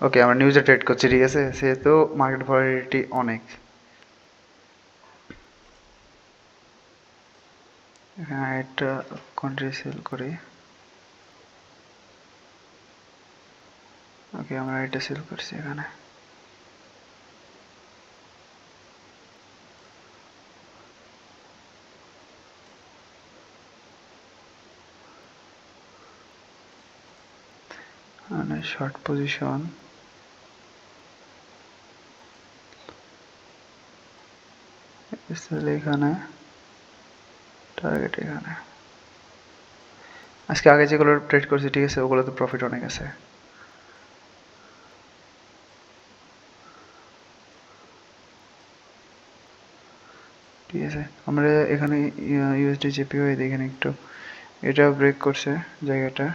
ওকে, আমরা নিউজে ট্রেড করছি, ঠিক আছে, সেহেতু মার্কেট ভলাটিলিটি অনেক। এখানে একটা কন্ট্রি সেল করি। ওকে, আমরা এটা সেল করছি এখানে। মানে শর্ট পজিশন, সেল এখানে, টার্গেট এখানে। আজকে আগে যেগুলো ট্রেড করছি, ঠিক আছে, ওগুলোতে প্রফিট অনেক আছে। ঠিক আছে, আমরা এখানে ইউএসডি জেপিওয়াই দেখেন একটু, এটা ব্রেক করছে জায়গাটা।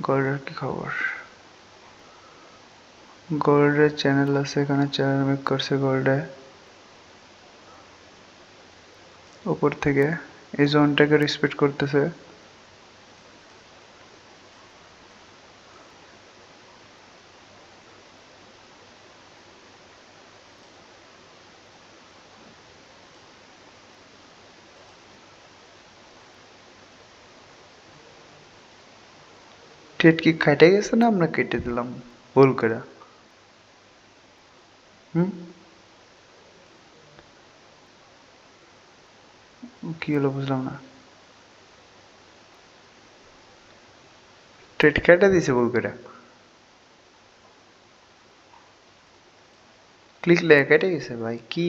গোল্ডের কি খবর? গোল্ডের চ্যানেল আছে এখানে, চ্যানেল ব্রেক করছে গোল্ডে। উপর থেকে এই জোনটাকে রেসপেক্ট করতেছে। ট্রেড কি কাটে গেছে না আমরা কেটে দিলাম ভুল করে? হুম, কি হলো বুঝলাম না। ট্রেড কেটে দিছে ভুল করে? ক্লিক লেগে কেটে গেছে ভাই, কি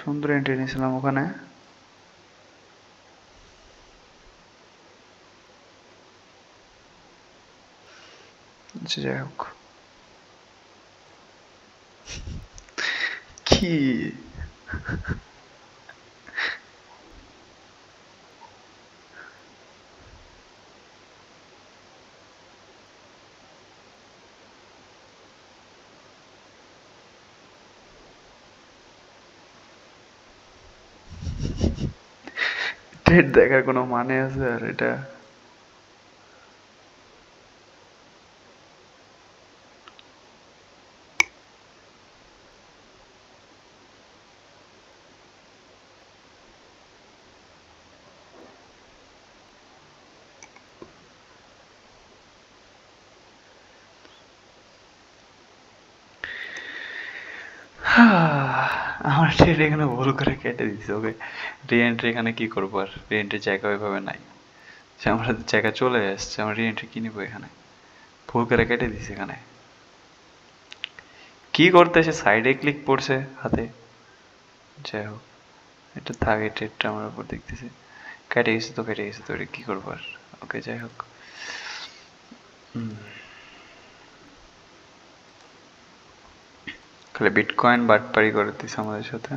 সুন্দর এন্ট্রি নিয়েছিলাম ওখানে। আচ্ছা, যাই হোক। কি ট্রেড দেখার কোনো মানে আছে আর এটা? আমার ট্রেড এখানে ভুল করে কেটে দিচ্ছে। ওকে, রিএন্ট্রি এখানে কি করবো আর? রিএন্ট্রি জায়গা ওইভাবে নাই, সে আমরা জায়গা চলে আসছে, আমরা রিএন্ট্রি কি নিবো এখানে? ভুল করে কেটে দিছে এখানে। কি করতে এসে সাইডে ক্লিক পড়ছে হাতে। যাই হোক, এটা থাকে, ট্রেডটা আমার উপর দেখতেছি। কেটে গেছে তো কেটে গেছে তো, এটা কি করবো আর? ওকে, যাই হোক। খালি বিটকয়েন বাটপারি করে দিচ্ছে আমাদের সাথে।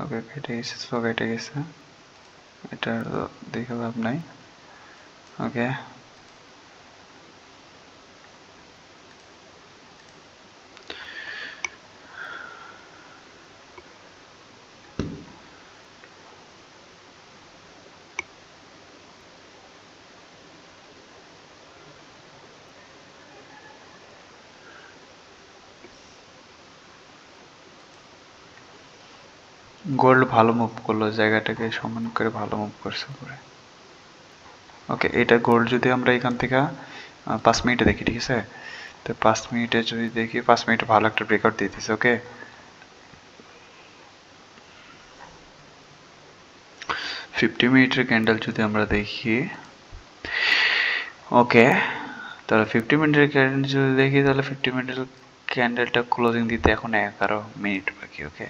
ওকে, কেটে গেছে তো কেটে গেছে, এটা দেখে লাভ নাই। ওকে, গোল্ড ভালো মুভ করলো, জায়গাটাকে সমান করে ভালো মুভ করছে করে। ওকে, এটা গোল্ড যদি আমরা এখান থেকে 5 মিনিটে দেখি, ঠিক আছে? তো 5 মিনিটে যদি দেখি, 5 মিনিটে ভালো একটা ব্রেকআউট দিয়ে দিচ্ছে। ওকে, 50 মিনিটের ক্যান্ডেল যদি আমরা দেখি, ওকে, তাহলে 50 মিনিটের ক্যান্ডেল যদি দেখি, তাহলে 50 মিনিটের ক্যান্ডেলটা ক্লোজিং দিতে এখন 11 মিনিট বাকি। ওকে,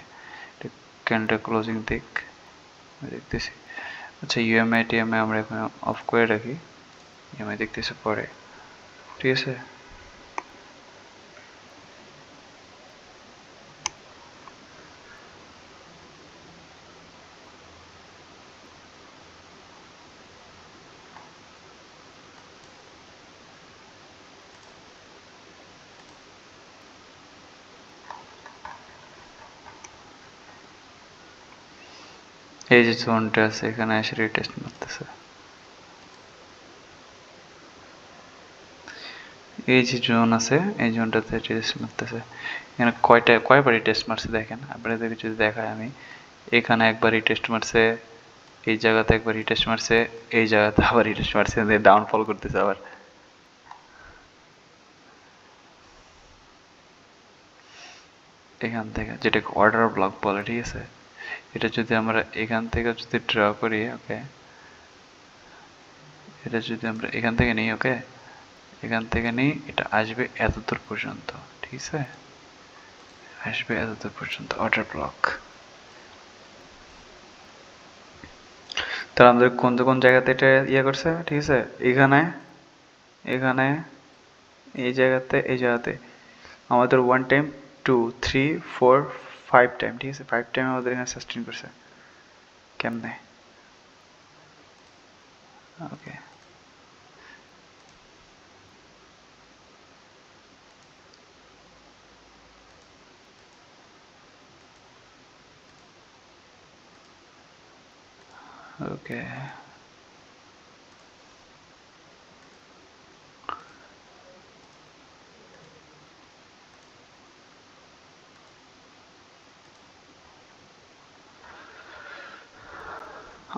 ক্যান্ডেলটা ক্লোজিং দিক, দেখতেছি। আচ্ছা, ইউএমআই টিএমআই আমরা এখানে অফ করে রাখি, ইএমআই দেখতেছি পরে, ঠিক আছে? এই যে জোনটা আছে এখানে এসে রিটেস্ট মারতেছে, এই যে জোন আছে এই জোনটাতে টেস্ট মারতেছে। এখানে কয়বারই টেস্ট মারছে দেখেন আপনাদেরকে যদি দেখায় আমি, এখানে একবারই টেস্ট মারছে, এই জায়গাতে একবার রিটেস্ট মারছে, এই জায়গাতে আবার রিটেস্ট মারছে, ডাউনফল করতেছে আবার। এখান থেকে যেটাকে অর্ডার ব্লক বলে, ঠিক আছে? এটা যদি আমরা এখান থেকে যদি ড্র করি, ওকে, এটা যদি আমরা এখান থেকে নিই, ওকে, এখান থেকে নিই, এটা আসবে এতদূর পর্যন্ত, ঠিক আছে? আসবে এতদূর পর্যন্ত অর্ডার ব্লক। তাহলে আমাদের কোন কোন জায়গাতে এটা ইয়ে করছে, ঠিক আছে? এখানে, এখানে, এই জায়গাতে, এই জায়গাতে আমাদের 1 টাইম, 2, 3, 4, 5 টাইম, ঠিক আছে? 5 টাইম আমাদের এখানে সাস্টেন করছে। কেমনে? ওকে, ওকে,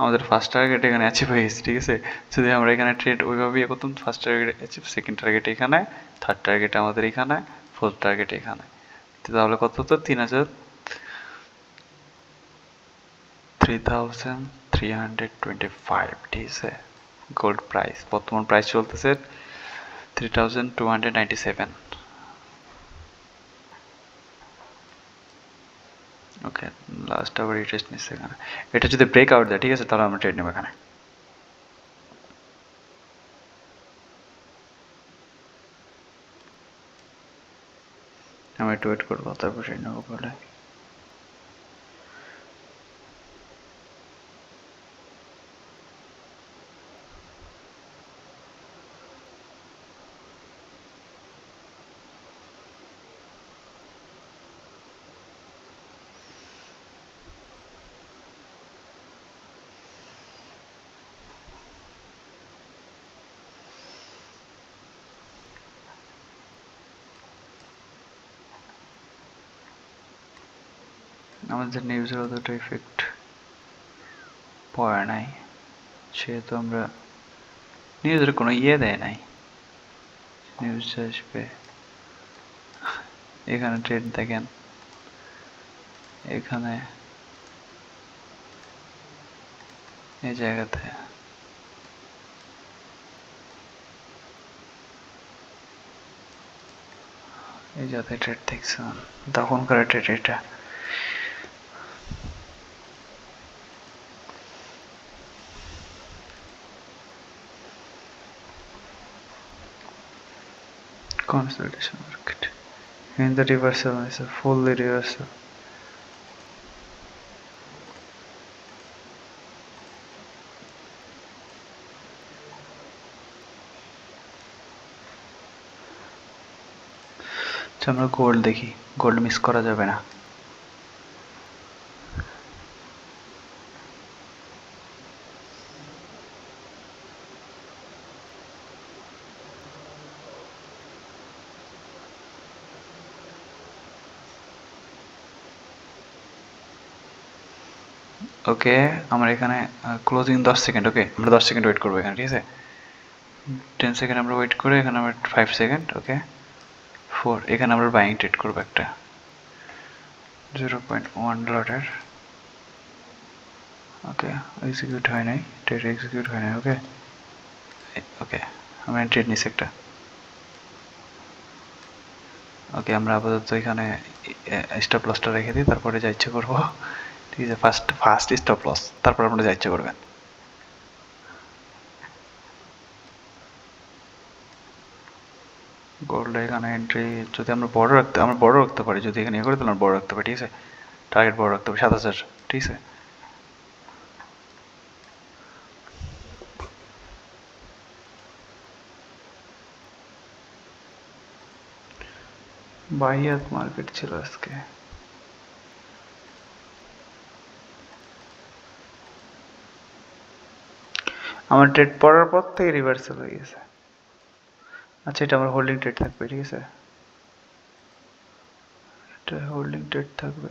আমাদের ফার্স্ট টার্গেট এখানে অ্যাচিভ হয়ে গেছে, ঠিক আছে। যদি আমরা এখানে ট্রেড ওইভাবে ইয়ে করতাম, first target achieve, second target এখানে, থার্ড টার্গেট আমাদের এখানে, ফোর্থ টার্গেট এখানে। তাহলে কত হতো? 3,325, ঠিক আছে। গোল্ড প্রাইস, বর্তমান প্রাইস চলতেছে 3,297। ওকে, লাস্ট আবার রিটেস্ট নিচ্ছে এখানে। এটা যদি ব্রেক আউট দেয়, ঠিক আছে, তাহলে আমরা ট্রেড নেব এখানে। আমি একটু ওয়েট করবো, তারপর ট্রেড নেবো বলে। আমাদের নিউজের অতটা ইফেক্ট পড়ে নাই, সেহেতু আমরা নিউজের কোনো ইয়ে দেয় নাই। নিউজ আসবে এখানে, ট্রেড দেখেন এখানে, এই জায়গাতে, এই যাতে ট্রেড দেখছেন, তখনকার ট্রেড এটা। Consolidation market. In the reversal, it's a fully reversal. আমরা গোল্ড দেখি, গোল্ড মিস করা যাবে না। ওকে, আমরা এখানে ক্লোজিং 10 সেকেন্ড। ওকে, আমরা 10 সেকেন্ড ওয়েট করবো এখানে, ঠিক আছে। 10 সেকেন্ড আমরা ওয়েট করে এখানে আমরা 5 সেকেন্ড, ওকে 4, এখানে আমরা বাইং ট্রেড করবো একটা 0.1 লটের। ওকে, এক্সিকিউট হয় নাই, ট্রেড এক্সিকিউট হয় নাই। ওকে ওকে, আমরা ট্রেড নিছি একটা। ওকে, আমরা আপাতত এখানে স্টপ লসটা রেখে দিই, তারপরে যা ইচ্ছে করবো, ঠিক আছে। ফার্স্ট স্টপ লস, তারপর আপনারা যা ইচ্ছে করবেন। গোল্ড এখানে এন্ট্রি যদি আমরা বড় রাখতে পারি, যদি এখানে ইয়ে করে তাহলে আমরা বড় রাখতে পারি, ঠিক আছে। টার্গেট বড় রাখতে হবে 7,000, ঠিক আছে। বাইয়াত মার্কেট ছিল আজকে। আমার ট্রেড পড়ার পর থেকে রিভার্সাল হয়ে গেছে। আচ্ছা, এটা আমার হোল্ডিং ট্রেড থাকবে, ঠিক আছে। এটা হোল্ডিং ট্রেড থাকবে।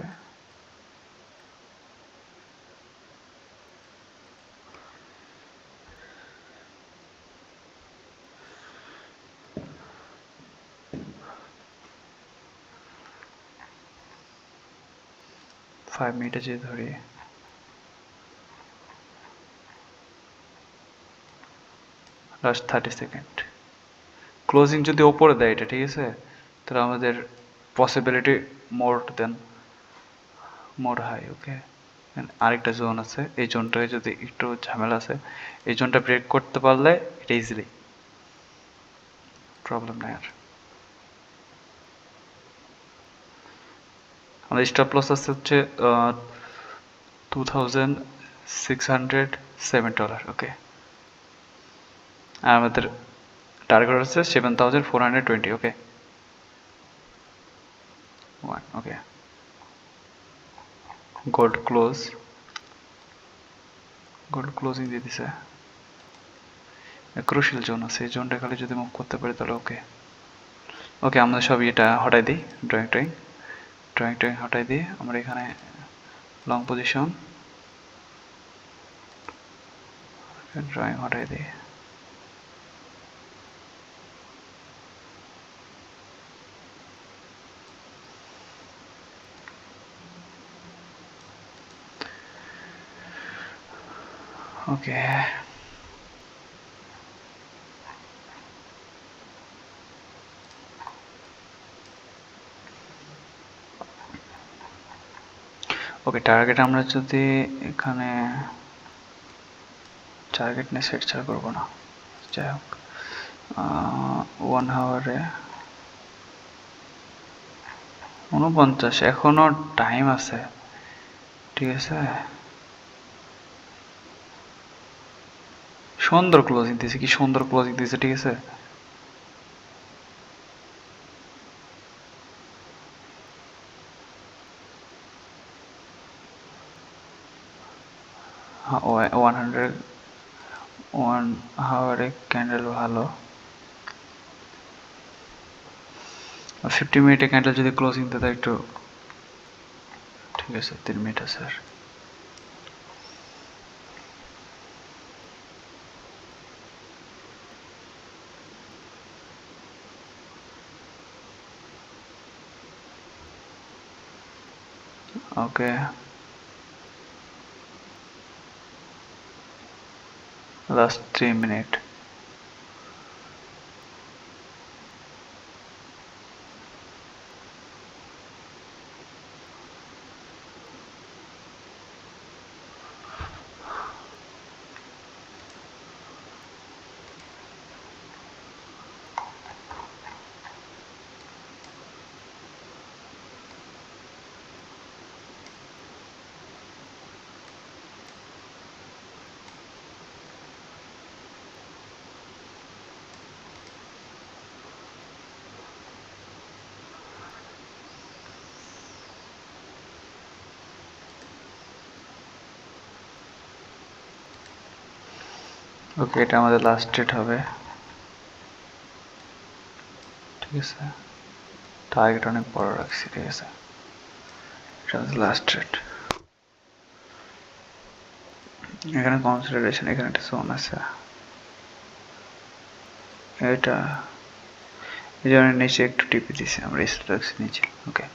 ফাইভ মিনিটে যে ধরি, লাস্ট 30 সেকেন্ড। ক্লোজিং যদি ওপরে দেয় এটা, ঠিক আছে, তাহলে আমাদের পসিবিলিটি মোর দেন মোর হাই। ওকে, আরেকটা জোন আছে, এই জোনটায় যদি একটু ঝামেলা আছে, এই জোনটা ব্রেক করতে পারলে এটা ইজিলি প্রবলেম নাই আর। আমাদের স্টপ লস আছে হচ্ছে $2,607। ওকে, আর আমাদের টার্গেট হচ্ছে 7,420। ওকে, 1। ওকে, গোল্ড ক্লোজ গোল্ড ক্লোজিং দিয়ে দিছে। ক্রুশিয়াল জোন আছে, এই জোনটা খালি যদি মুভ করতে পারি তাহলে ওকে। ওকে, আমরা সব এটা হটাই দিই, ড্রয়িং হটাই দিই। আমরা এখানে লং পজিশন, ড্রয়িং হটাই দিই। ওকে, ওকে টার্গেট আমরা যদি এখানে টার্গেট নিয়ে সেট ছাড়া করবো না, যাই হোক 1 আওয়ারে 49, এখনো টাইম আছে, ঠিক আছে। সুন্দর ক্লোজিং দিয়েছে, কি সুন্দর ক্লোজিং দিয়েছে, ঠিক আছে। হ্যাঁ, 1 আওয়ারে ক্যান্ডেল ভালো। 50 মিনিটে ক্যান্ডেল যদি ক্লোজিং দেয় একটু, ঠিক আছে 3 মিনিট আছে আর। ওকে, লাস্ট 3 মিনিট। ওকে, এটা আমাদের লাস্ট ডেট হবে, ঠিক আছে। টার্গেট অনেক বড় রাখছি, ঠিক আছে। এটা আমাদের লাস্ট ডেট। এখানে কনসিডারেশন, এখানে একটা জোন আছে, এটা এই জন্য নিচে একটু টিপে দিছি আমরা, রাখছি নিচে। ওকে,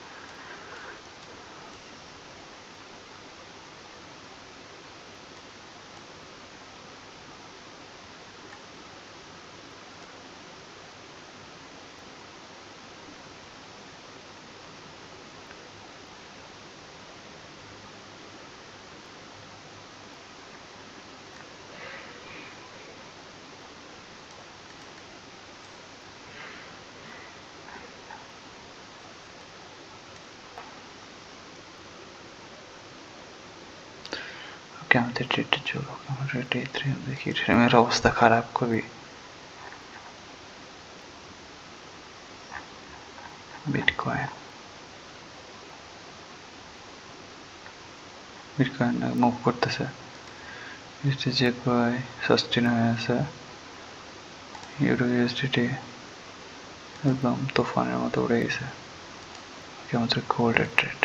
আমাদের ট্রেডটা চলুক। আমাদের ইথেরিয়াম দেখি, ইথেরিয়ামের অবস্থা খারাপ খুবই। বিটকয়েন মুভ করতেছে, যে কয় সাস্টেন হয়ে আছে। ইউরো ইউএসডিটি একদম তুফানের মতো উড়ে গেছে। আমাদের গোল্ডের ট্রেড,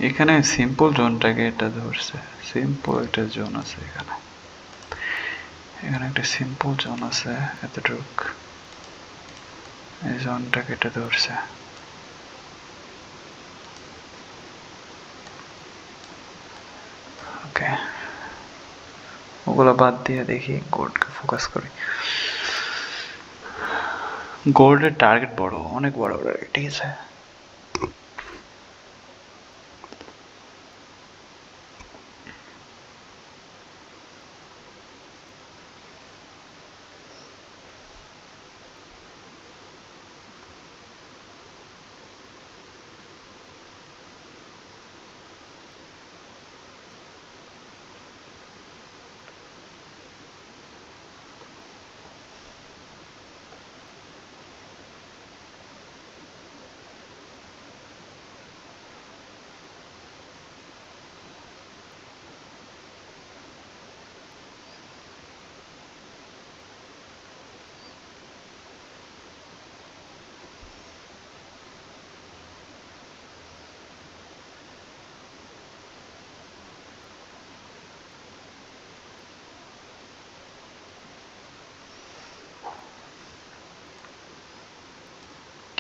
এখানে সিম্পল জোনটাকে এটা ধরছে, সিম্পল একটা জোন আছে এখানে, এখানে একটা সিম্পল জোন আছে এতটুক, এই জোনটাকে এটা ধরছে। ওকে, ওগুলো বাদ দিয়ে দেখি গোল্ডকে ফোকাস করি। গোল্ডের টার্গেট বড়, অনেক বড়, ঠিক আছে।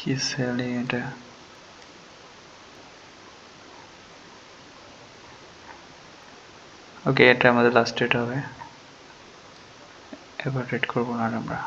কি সেলিং এটা? ওকে, এটা আমাদের লাস্ট রেট হবে, এবার রেট করবো না আমরা।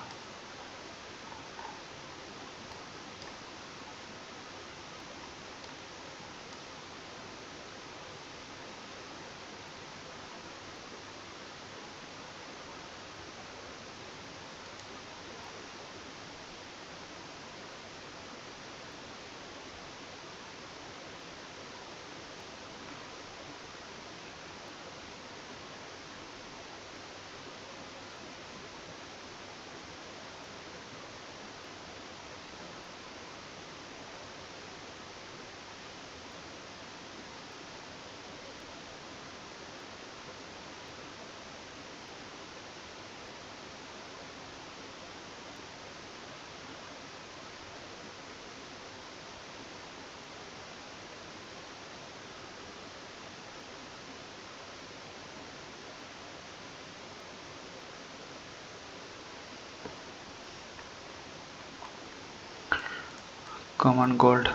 কমন গোল্ড,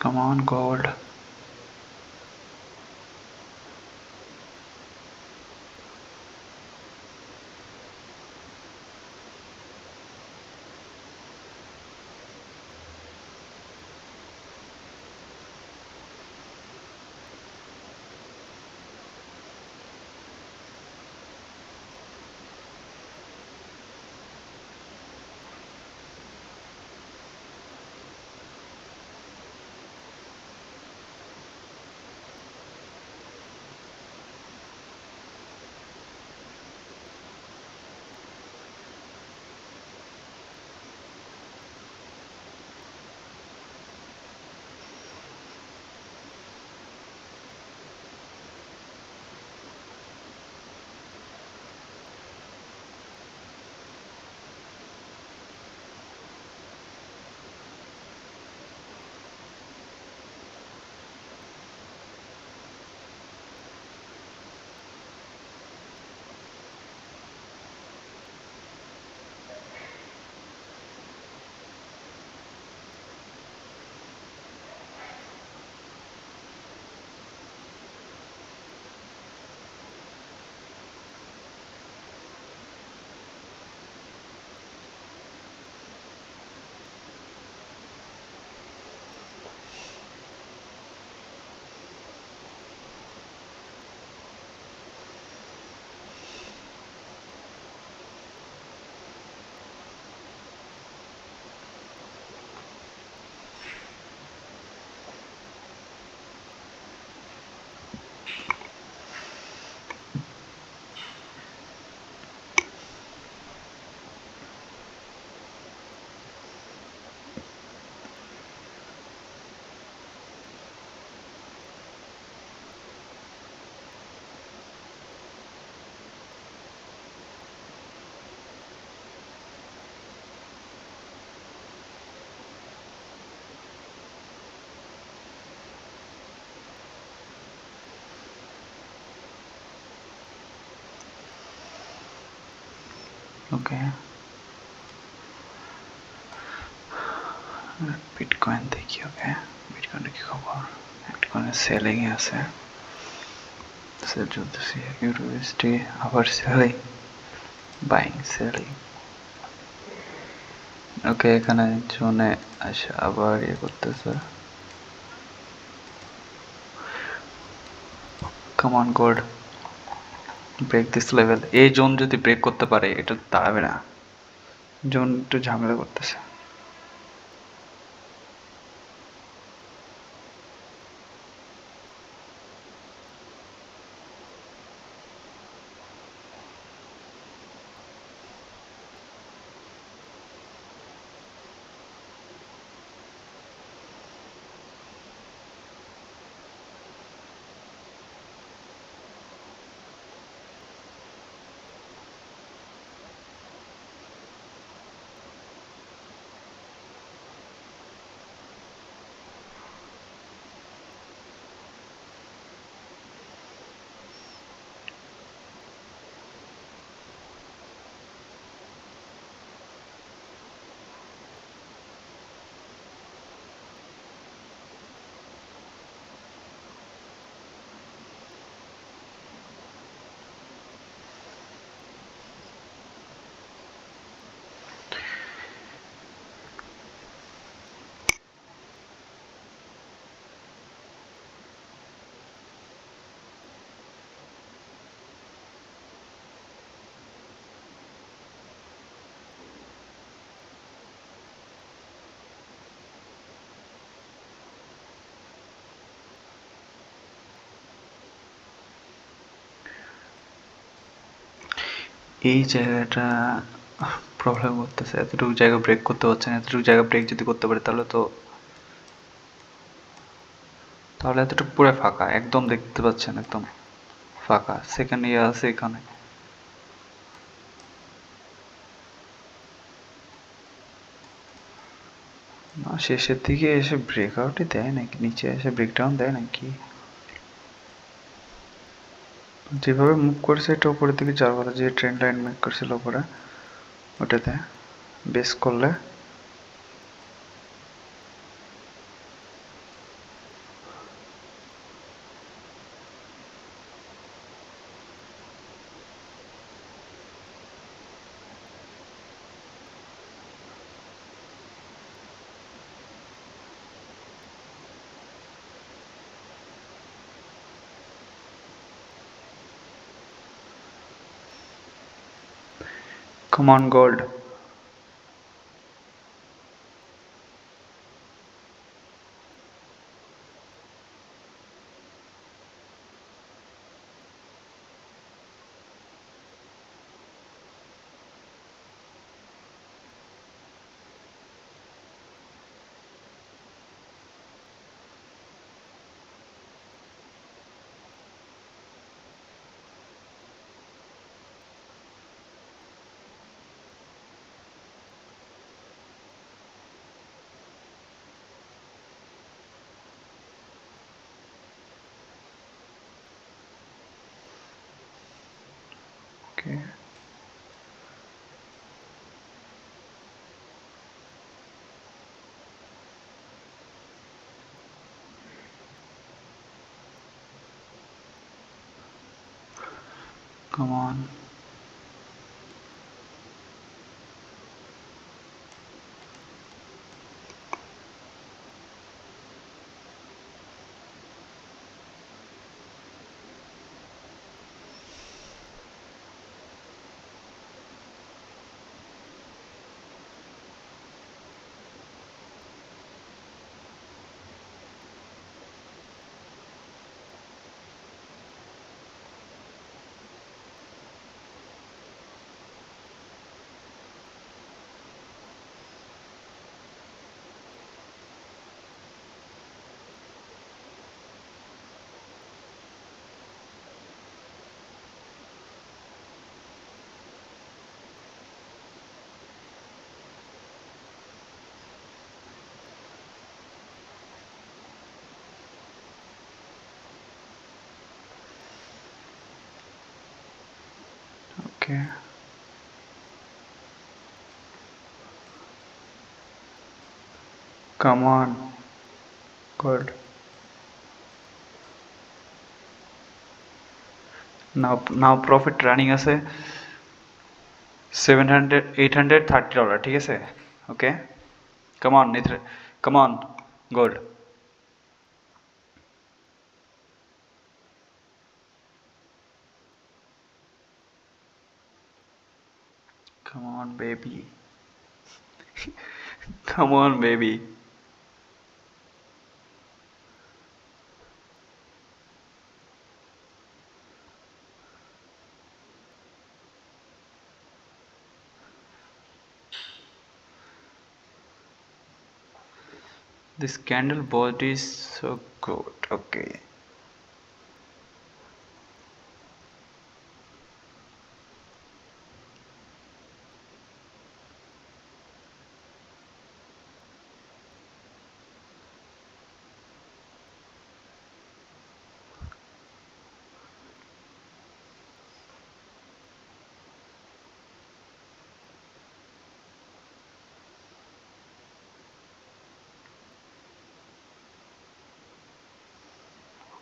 কমন গোল্ড, ওকে। বিটকয়েন দেখি, ওকে বিটকয়েনের কি খবর? বিটকয়েনের সেলিং এ আছে, সেল চলতেছে, ইউরোএসডি আবার সেলিং, বাইং সেলিং। ওকে, এখানে জোনে আসে আবার ইয়ে করতেছে। কামান গোল্ড ব্রেক দিস লেভেল, এই জোন যদি ব্রেক করতে পারে এটা দাঁড়াবে না, জোন একটু ঝামেলা করতেছে। এই জায়গাটা প্রবলেম করতেছে, এতটুকু জায়গা ব্রেক করতে পারছে না। এতটুকু জায়গা ব্রেক যদি করতে পারে তাহলে এতটুকু পুরো ফাঁকা, একদম দেখতে পাচ্ছেন, একদম ফাঁকা। সেকেন্ড ইয়ে আছে এখানে। না, শেষের দিকে এসে ব্রেকআউটই দেয় নাকি, নিচে এসে ব্রেকডাউন দেয় নাকি? যেভাবে মুভ করছে এটা উপরের দিকে যাওয়ার কথা, যে ট্রেন লাইন মেক করছিল উপরে ওটাতে বেস করলে। Come on, gold. Okay. Come on. Okay. Come on. Good. Now profit running আছে 700 $830, ঠিক আছে? Okay. Come on, Nithra. Come on. Good. Come on, baby. Come on, baby. This candle body is so good. Okay.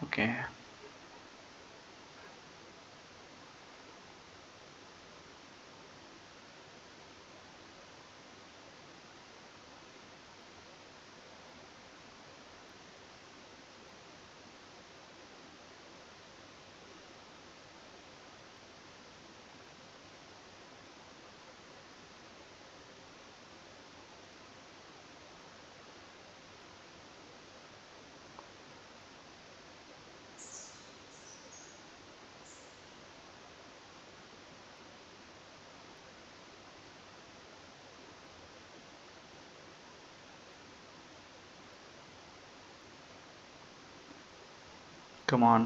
Okay. Come on.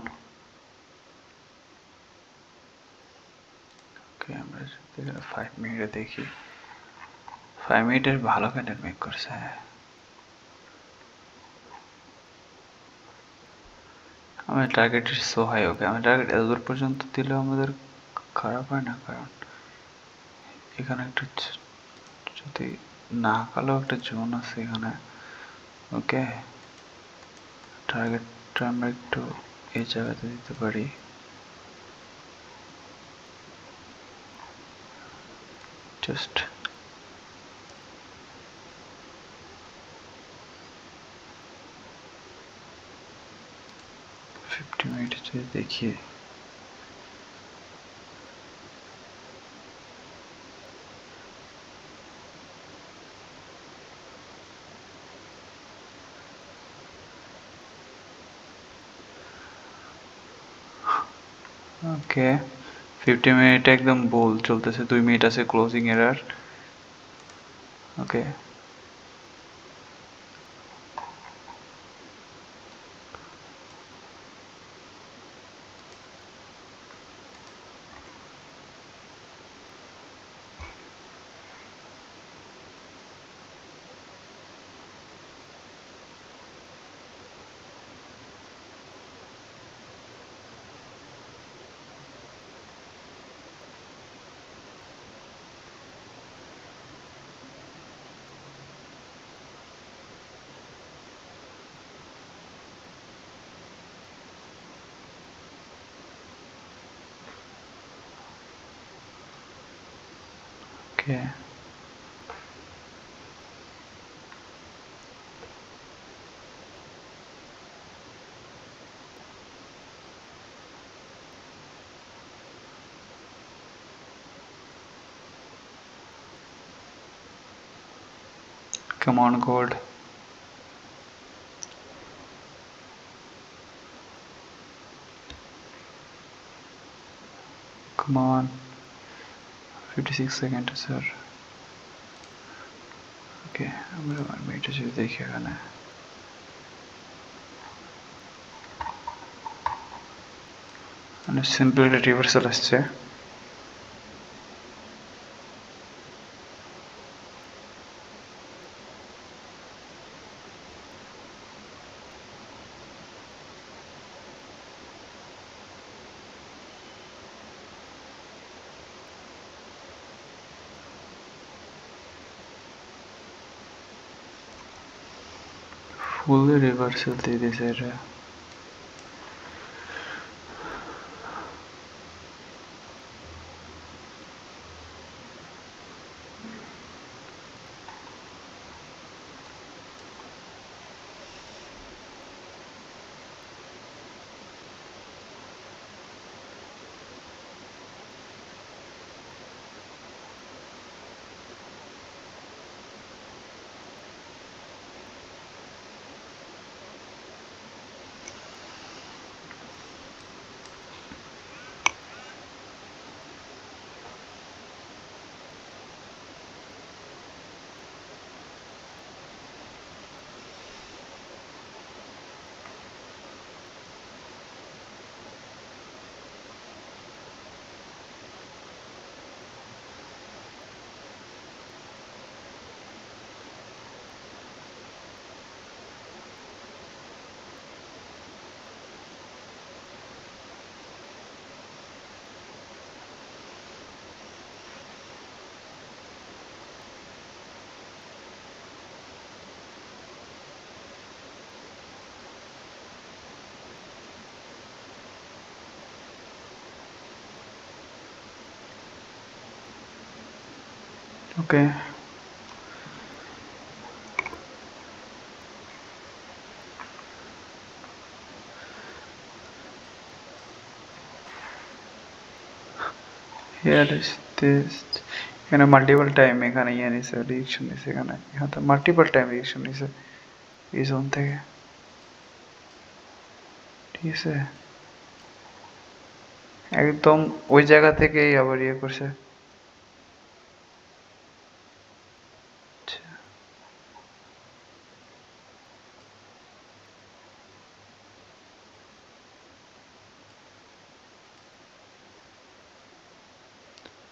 Okay, আমরা যদি 5 মিনিটে দেখি 5 মিনিটের ভালো content make করছে। আমার টার্গেট ইজ সো হাই। ওকে, আমার টার্গেট এতদূর পর্যন্ত দিলেও আমাদের খারাপ হয় না, কারণ এখানে একটা যদি না কালেও একটা জোন আছে এখানে। ওকে, টার্গেটটা আমরা একটু এই জায়গাতে দিতে পারি। জাস্ট মিনিটে যদি দেখি ওকে 50 মিনিট একদম বোল চলতেছে, 2 মিনিট আছে ক্লোজিং এরার। Okay, okay, come on gold. Come on, 56 second sir. Okay, আমরা 1 মিনিটে যদি দেখি এখানে মানে সিম্পল একটা রিভার্সাল আসছে। ফুললি রিভার্সাল দিয়ে দিয়েছে এটা। ওকে, here is this, এখানে মাল্টিপল টাইম এখানে ইয়ে নিছে, রিয়েকশন নিছে, এখানে এখানে তো মাল্টিপল টাইম রিয়েকশন নিছে এই জোন থেকে। ঠিক আছে, একদম ওই জায়গা থেকেই আবার ইয়ে করছে।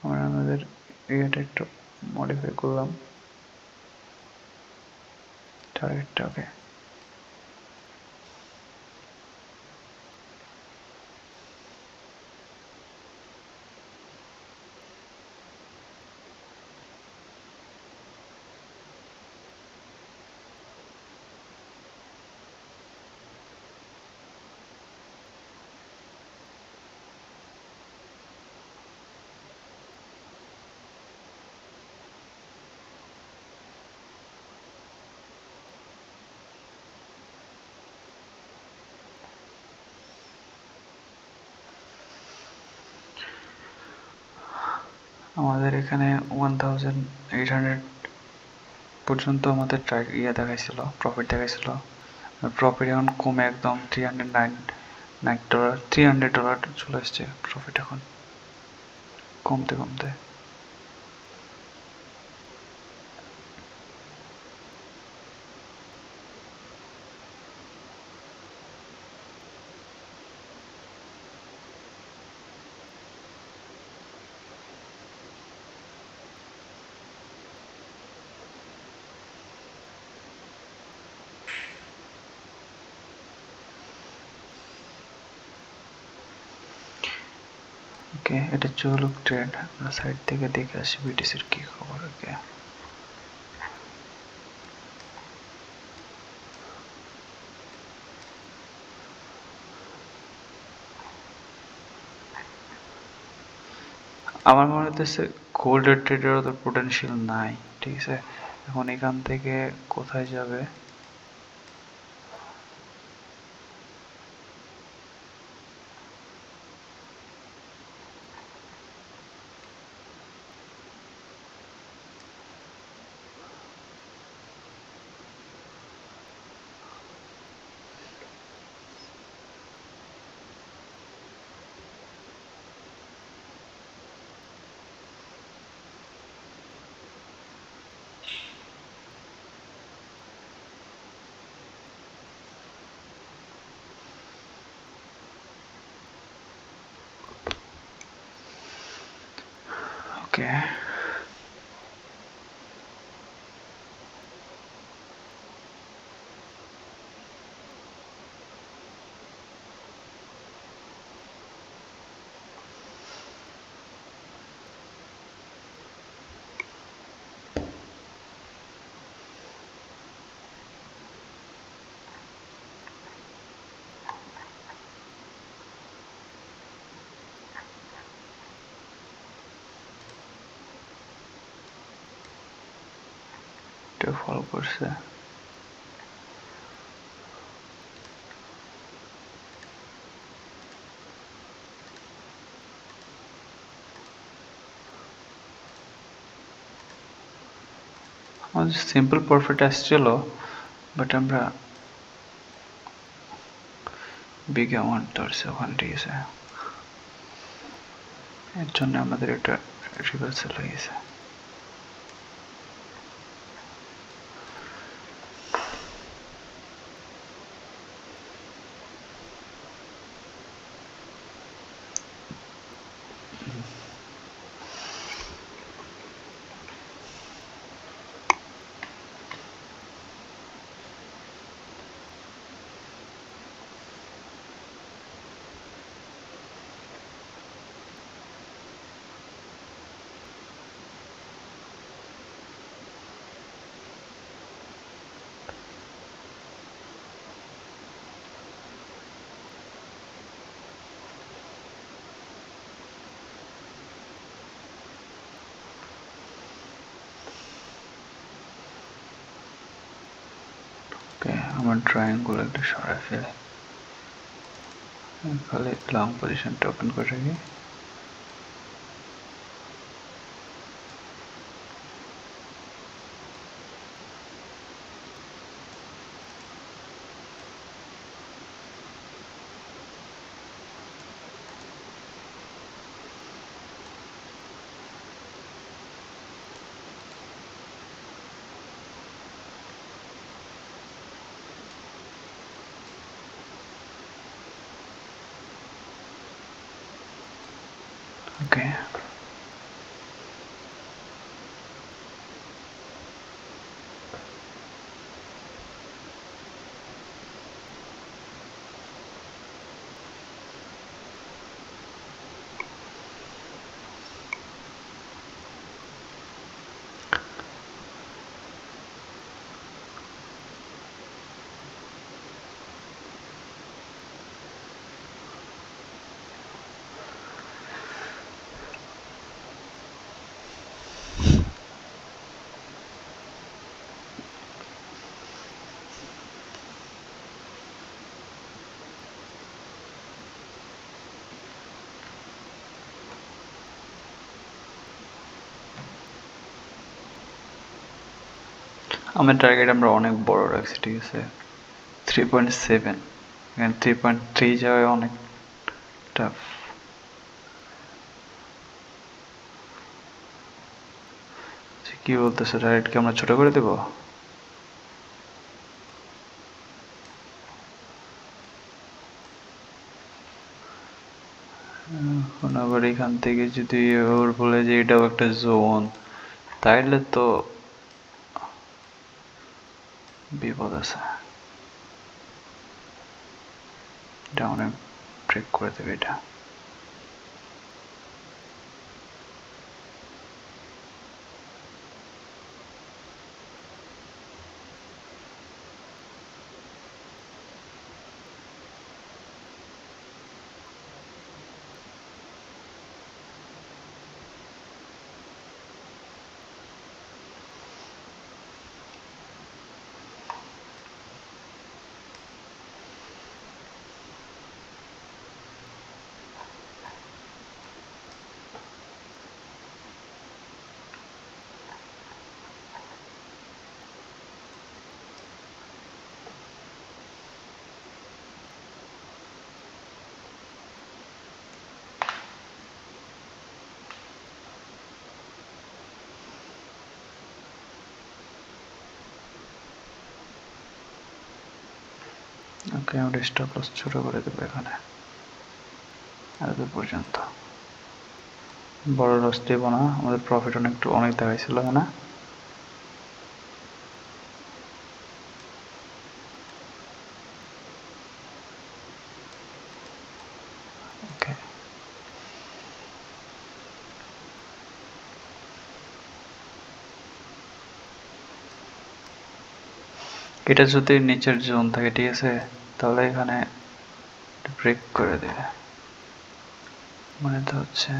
আমরা আমাদের ইয়েটা একটু মডিফাই করলাম, টার্গেটটাকে। আমাদের এখানে 1800 পর্যন্ত আমাদের ইয়ে দেখাইছিল, প্রফিট দেখাইছিল। প্রফিট এখন কমে একদম $309 $300 চলে এসছে প্রফিট এখন, কমতে কমতে। ওকে, এটা চলুক ট্রেড, আমরা সাইড থেকে দেখে আসি বিটিসির কি খবর। ওকে, আমার মনে হচ্ছে গোল্ডের ট্রেডের অত পোটেনশিয়াল নাই, ঠিক আছে। এখন এখান থেকে কোথায় যাবে? ওকে, এটা ফল করছে। আমাদের সিম্পল প্রফিট আসছিল, বাট আমরা বিগ অ্যামাউন্ট ধরছে ওখানে, ঠিক আছে। এর জন্য আমাদের এটা রিভার্সাল হয়ে গেছে। ওকে, আমার ট্রায়াঙ্গল একটু সরাই ফেলে খালি লং পজিশনটা ওপেন করে রাখি। ওকে, আমার টার্গেট আমরা অনেক বড় রাখছি, ঠিক আছে, 3.7, এখানে 3.3 যাওয়া অনেক টাফ। কি বলতেছে, টার্গেটকে আমরা ছোট করে দেব? এখন আবার এখান থেকে যদি ওর বলে যে এটাও একটা জোন, তাইলে তো বিপদ আছে, এটা অনেক ব্রেক করে দেবে এটা। ওকে, আমরা স্টপ লস ছোট করে দেবো এখানে, এত পর্যন্ত বড় লস দেবো না। আমাদের প্রফিট অনেক দেখাইছিল না। ওকে, এটা যদি নিচের জোন থাকে, ঠিক আছে, তাহলে এখানে ব্রেক করে দেবে, মানে তো হচ্ছে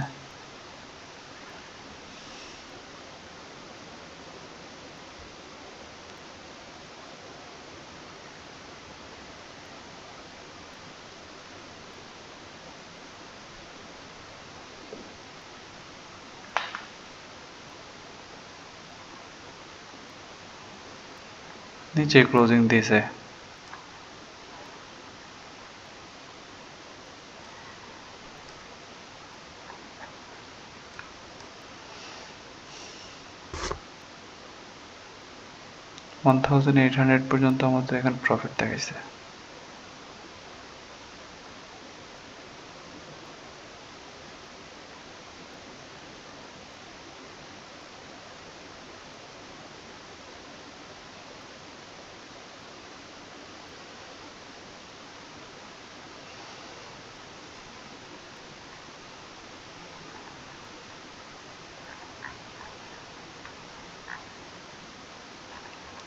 নিচে ক্লোজিং দিয়েছে। $1,800 পর্যন্ত আমাদের এখানে প্রফিট দেখাইছে।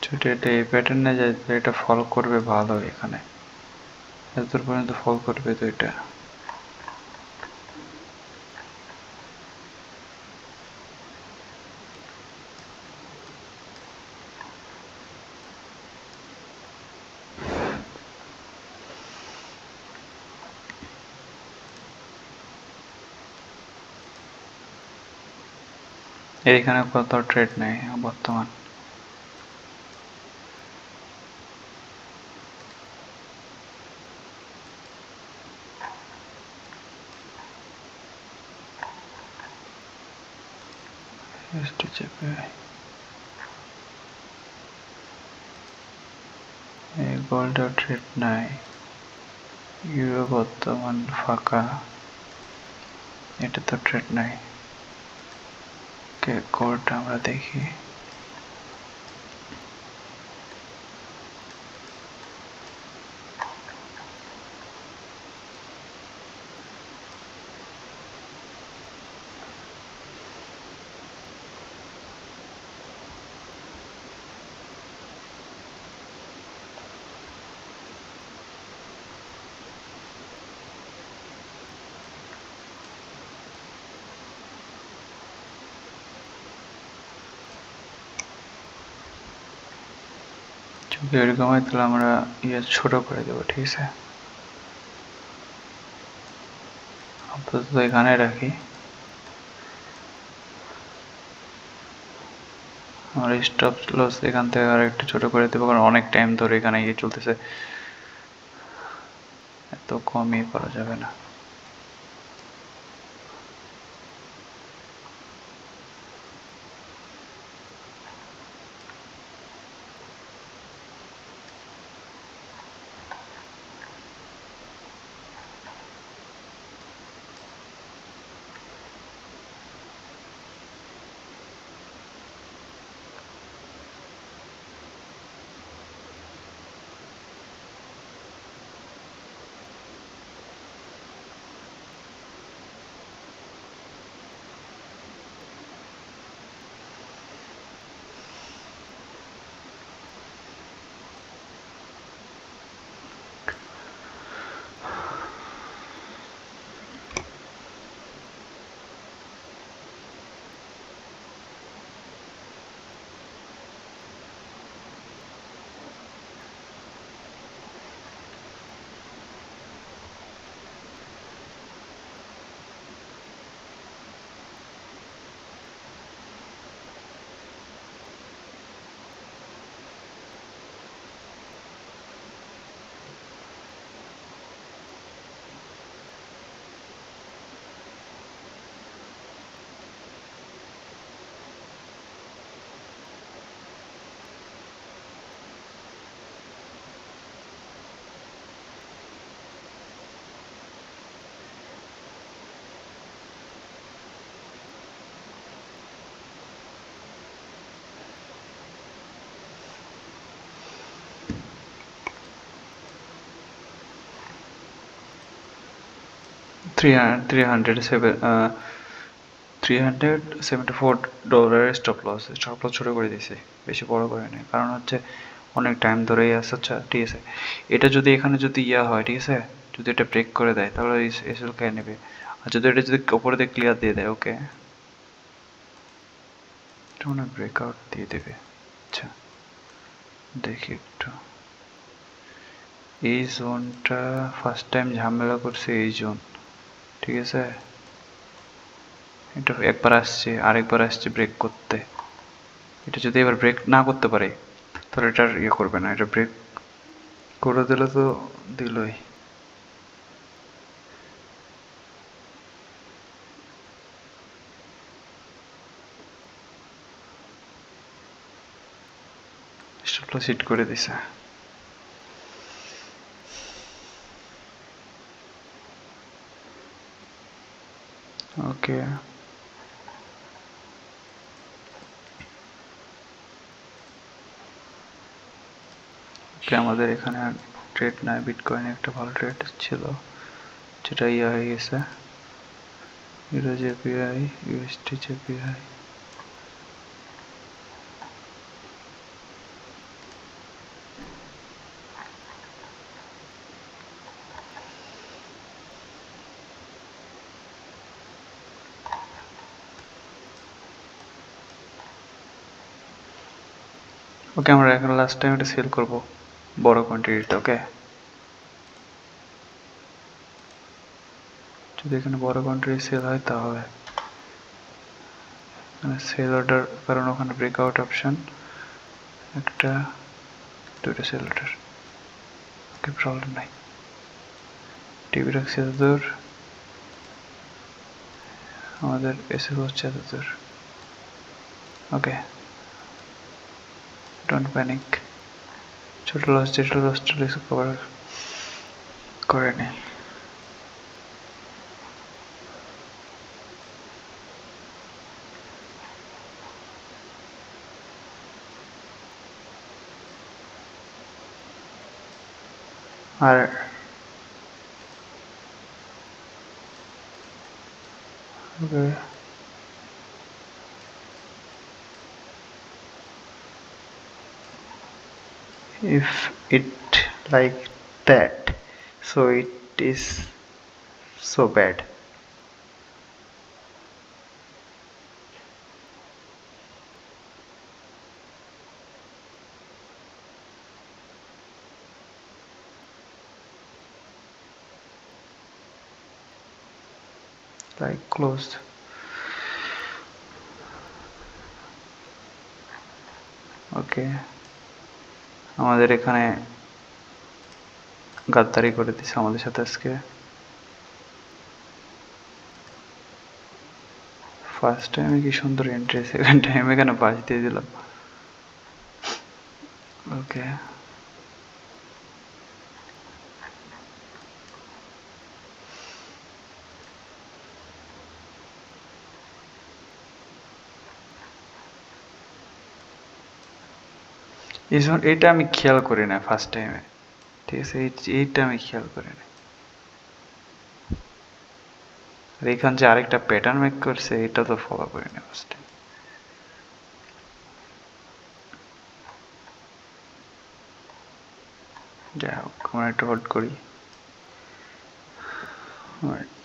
যদি এটা এই প্যাটার্নে যায়, এটা ফল করবে ভালো, এখানে এতদূর পর্যন্ত ফল করবে তো এটা। এইখানে কোথাও ট্রেড নেই বর্তমান। এই গোল্ডেও ট্রেড নাই, ইউরো বর্তমান ফাঁকা, এটা তো ট্রেড নাই। গোল্ড আমরা দেখি, যদি এরকম হয় তাহলে আমরা ছোট করে দেবো, ঠিক আছে, আপাতত এখানে রাখি। আমার স্টপ লস এখান থেকে আর একটু ছোট করে দেবো, কারণ অনেক টাইম ধরে এখানে ইয়ে চলতেছে, এত কমই করা যাবে না। $374 স্টপ লস ছোট করে দিয়েছি, বেশি বড় করে নেই, কারণ হচ্ছে অনেক টাইম ধরেই আছে। আচ্ছা ঠিক আছে, এটা যদি এখানে যদি ইয়া হয়, ঠিক আছে, যদি এটা ব্রেক করে দেয় তাহলে এসএল কে নেবে, আর যদি এটা যদি উপরে দিয়ে ক্লিয়ার দিয়ে দেয়, ওকে, এটা মনে ব্রেকআউট দিয়ে দেবে। আচ্ছা দেখি একটু, এই জোনটা ফার্স্ট টাইম ঝামেলা করছে এই জোন, ঠিক আছে, এটা একবার আসছে আরেকবার আসছে ব্রেক করতে, এটা যদি এবার ব্রেক না করতে পারে তাহলে এটার ইয়ে করবে না, এটা ব্রেক করে দিলে তো দিলই। স্টপ লস হিট করে দিছে। ওকে ওকে, আমাদের এখানে ট্রেড নাই, বিটকয়েনে একটা ভালো ট্রেড ছিল যেটা ইয়ে হয়ে গেছে, ইউরো জেপিআই, ইউএসটি জেপিআই। ওকে, আমরা এখন লাস্ট টাইম এটা সেল করব বড় কোয়ান্টিটিতে। ওকে, যদি এখানে বড় কোয়ান্টিটি সেল হয় তাহলে এখানে সেল অর্ডার, কারণ ওখানে ব্রেকআউট অপশন, একটা দুটো সেল অর্ডার। ওকে, প্রবলেম নাই, টিভি রাখছি এত দূর, আমাদের এসএল হচ্ছে এত দূর। ওকে, ডোন্ট প্যানিক, ছোট লস যেটা লসটা রিকভার করে নেই। আর ওকে, if it like that, so it is so bad. Like closed. ওকে, আমাদের এখানে গাদ্দারি করে দিচ্ছে আমাদের সাথে আজকে। ফার্স্ট টাইমে কি সুন্দর এন্ট্রি, সেকেন্ড টাইমে এখানে বাজ দিয়ে দিলাম। ওকে, এইটা আমি খেয়াল করি না ফার্স্ট টাইমে, ঠিক আছে, এইটা আমি খেয়াল করি না। আর এইখান যে আরেকটা প্যাটার্ন মেক করছে এটা তো ফলো করি না ফার্স্ট টাইম। যাই হোক, আমরা একটু হোল্ড করি। ওয়েট,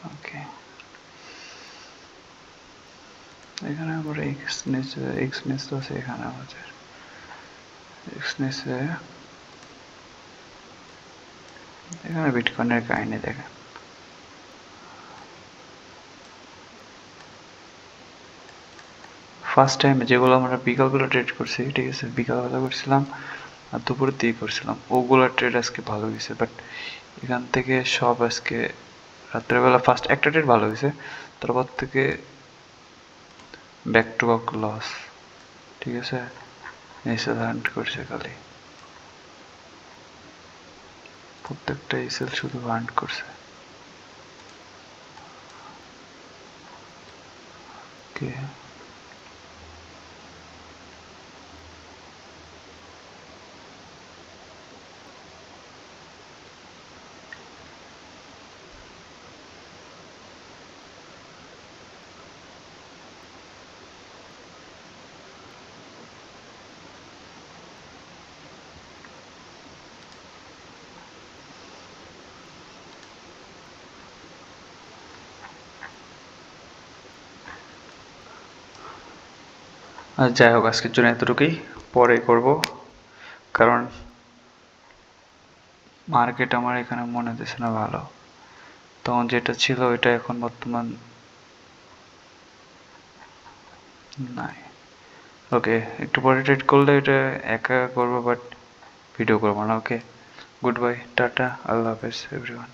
ওকে, এখানে আমরা এক্স নিচে আছে, এখানে আমাদের এক্স নিচে, এখানে বিটকয়েনের কাহিনী দেখেন। ফার্স্ট টাইম যেগুলো আমরা বিকালবেলা ট্রেড করছি, ঠিক আছে, বিকালবেলা করছিলাম আর দুপুরের দিকে করছিলাম, ওগুলোর ট্রেড আজকে ভালো গেছে। বাট এখান থেকে সব আজকে রাত্রেবেলা ফার্স্ট একটা ট্রেড ভালো হয়েছে, তারপর থেকে ব্যাক টু ব্যাক লস, ঠিক আছে, এসে হান্ট করছে খালি, প্রত্যেকটা এসএল শুধু হান্ট করছে। ওকে, আর যাই হোক, আজকের জন্য এতটুকুই, পরে করব, কারণ মার্কেট আমার এখানে মনে হচ্ছে না ভালো, তখন যেটা ছিল ওইটা এখন বর্তমান নাই। ওকে, একটু পরে ট্রেড করলে এটা একা করবো, বাট ভিডিও করবো না। ওকে, গুড বাই, টাটা, আল্লাহ হাফেজ এভরিওয়ান।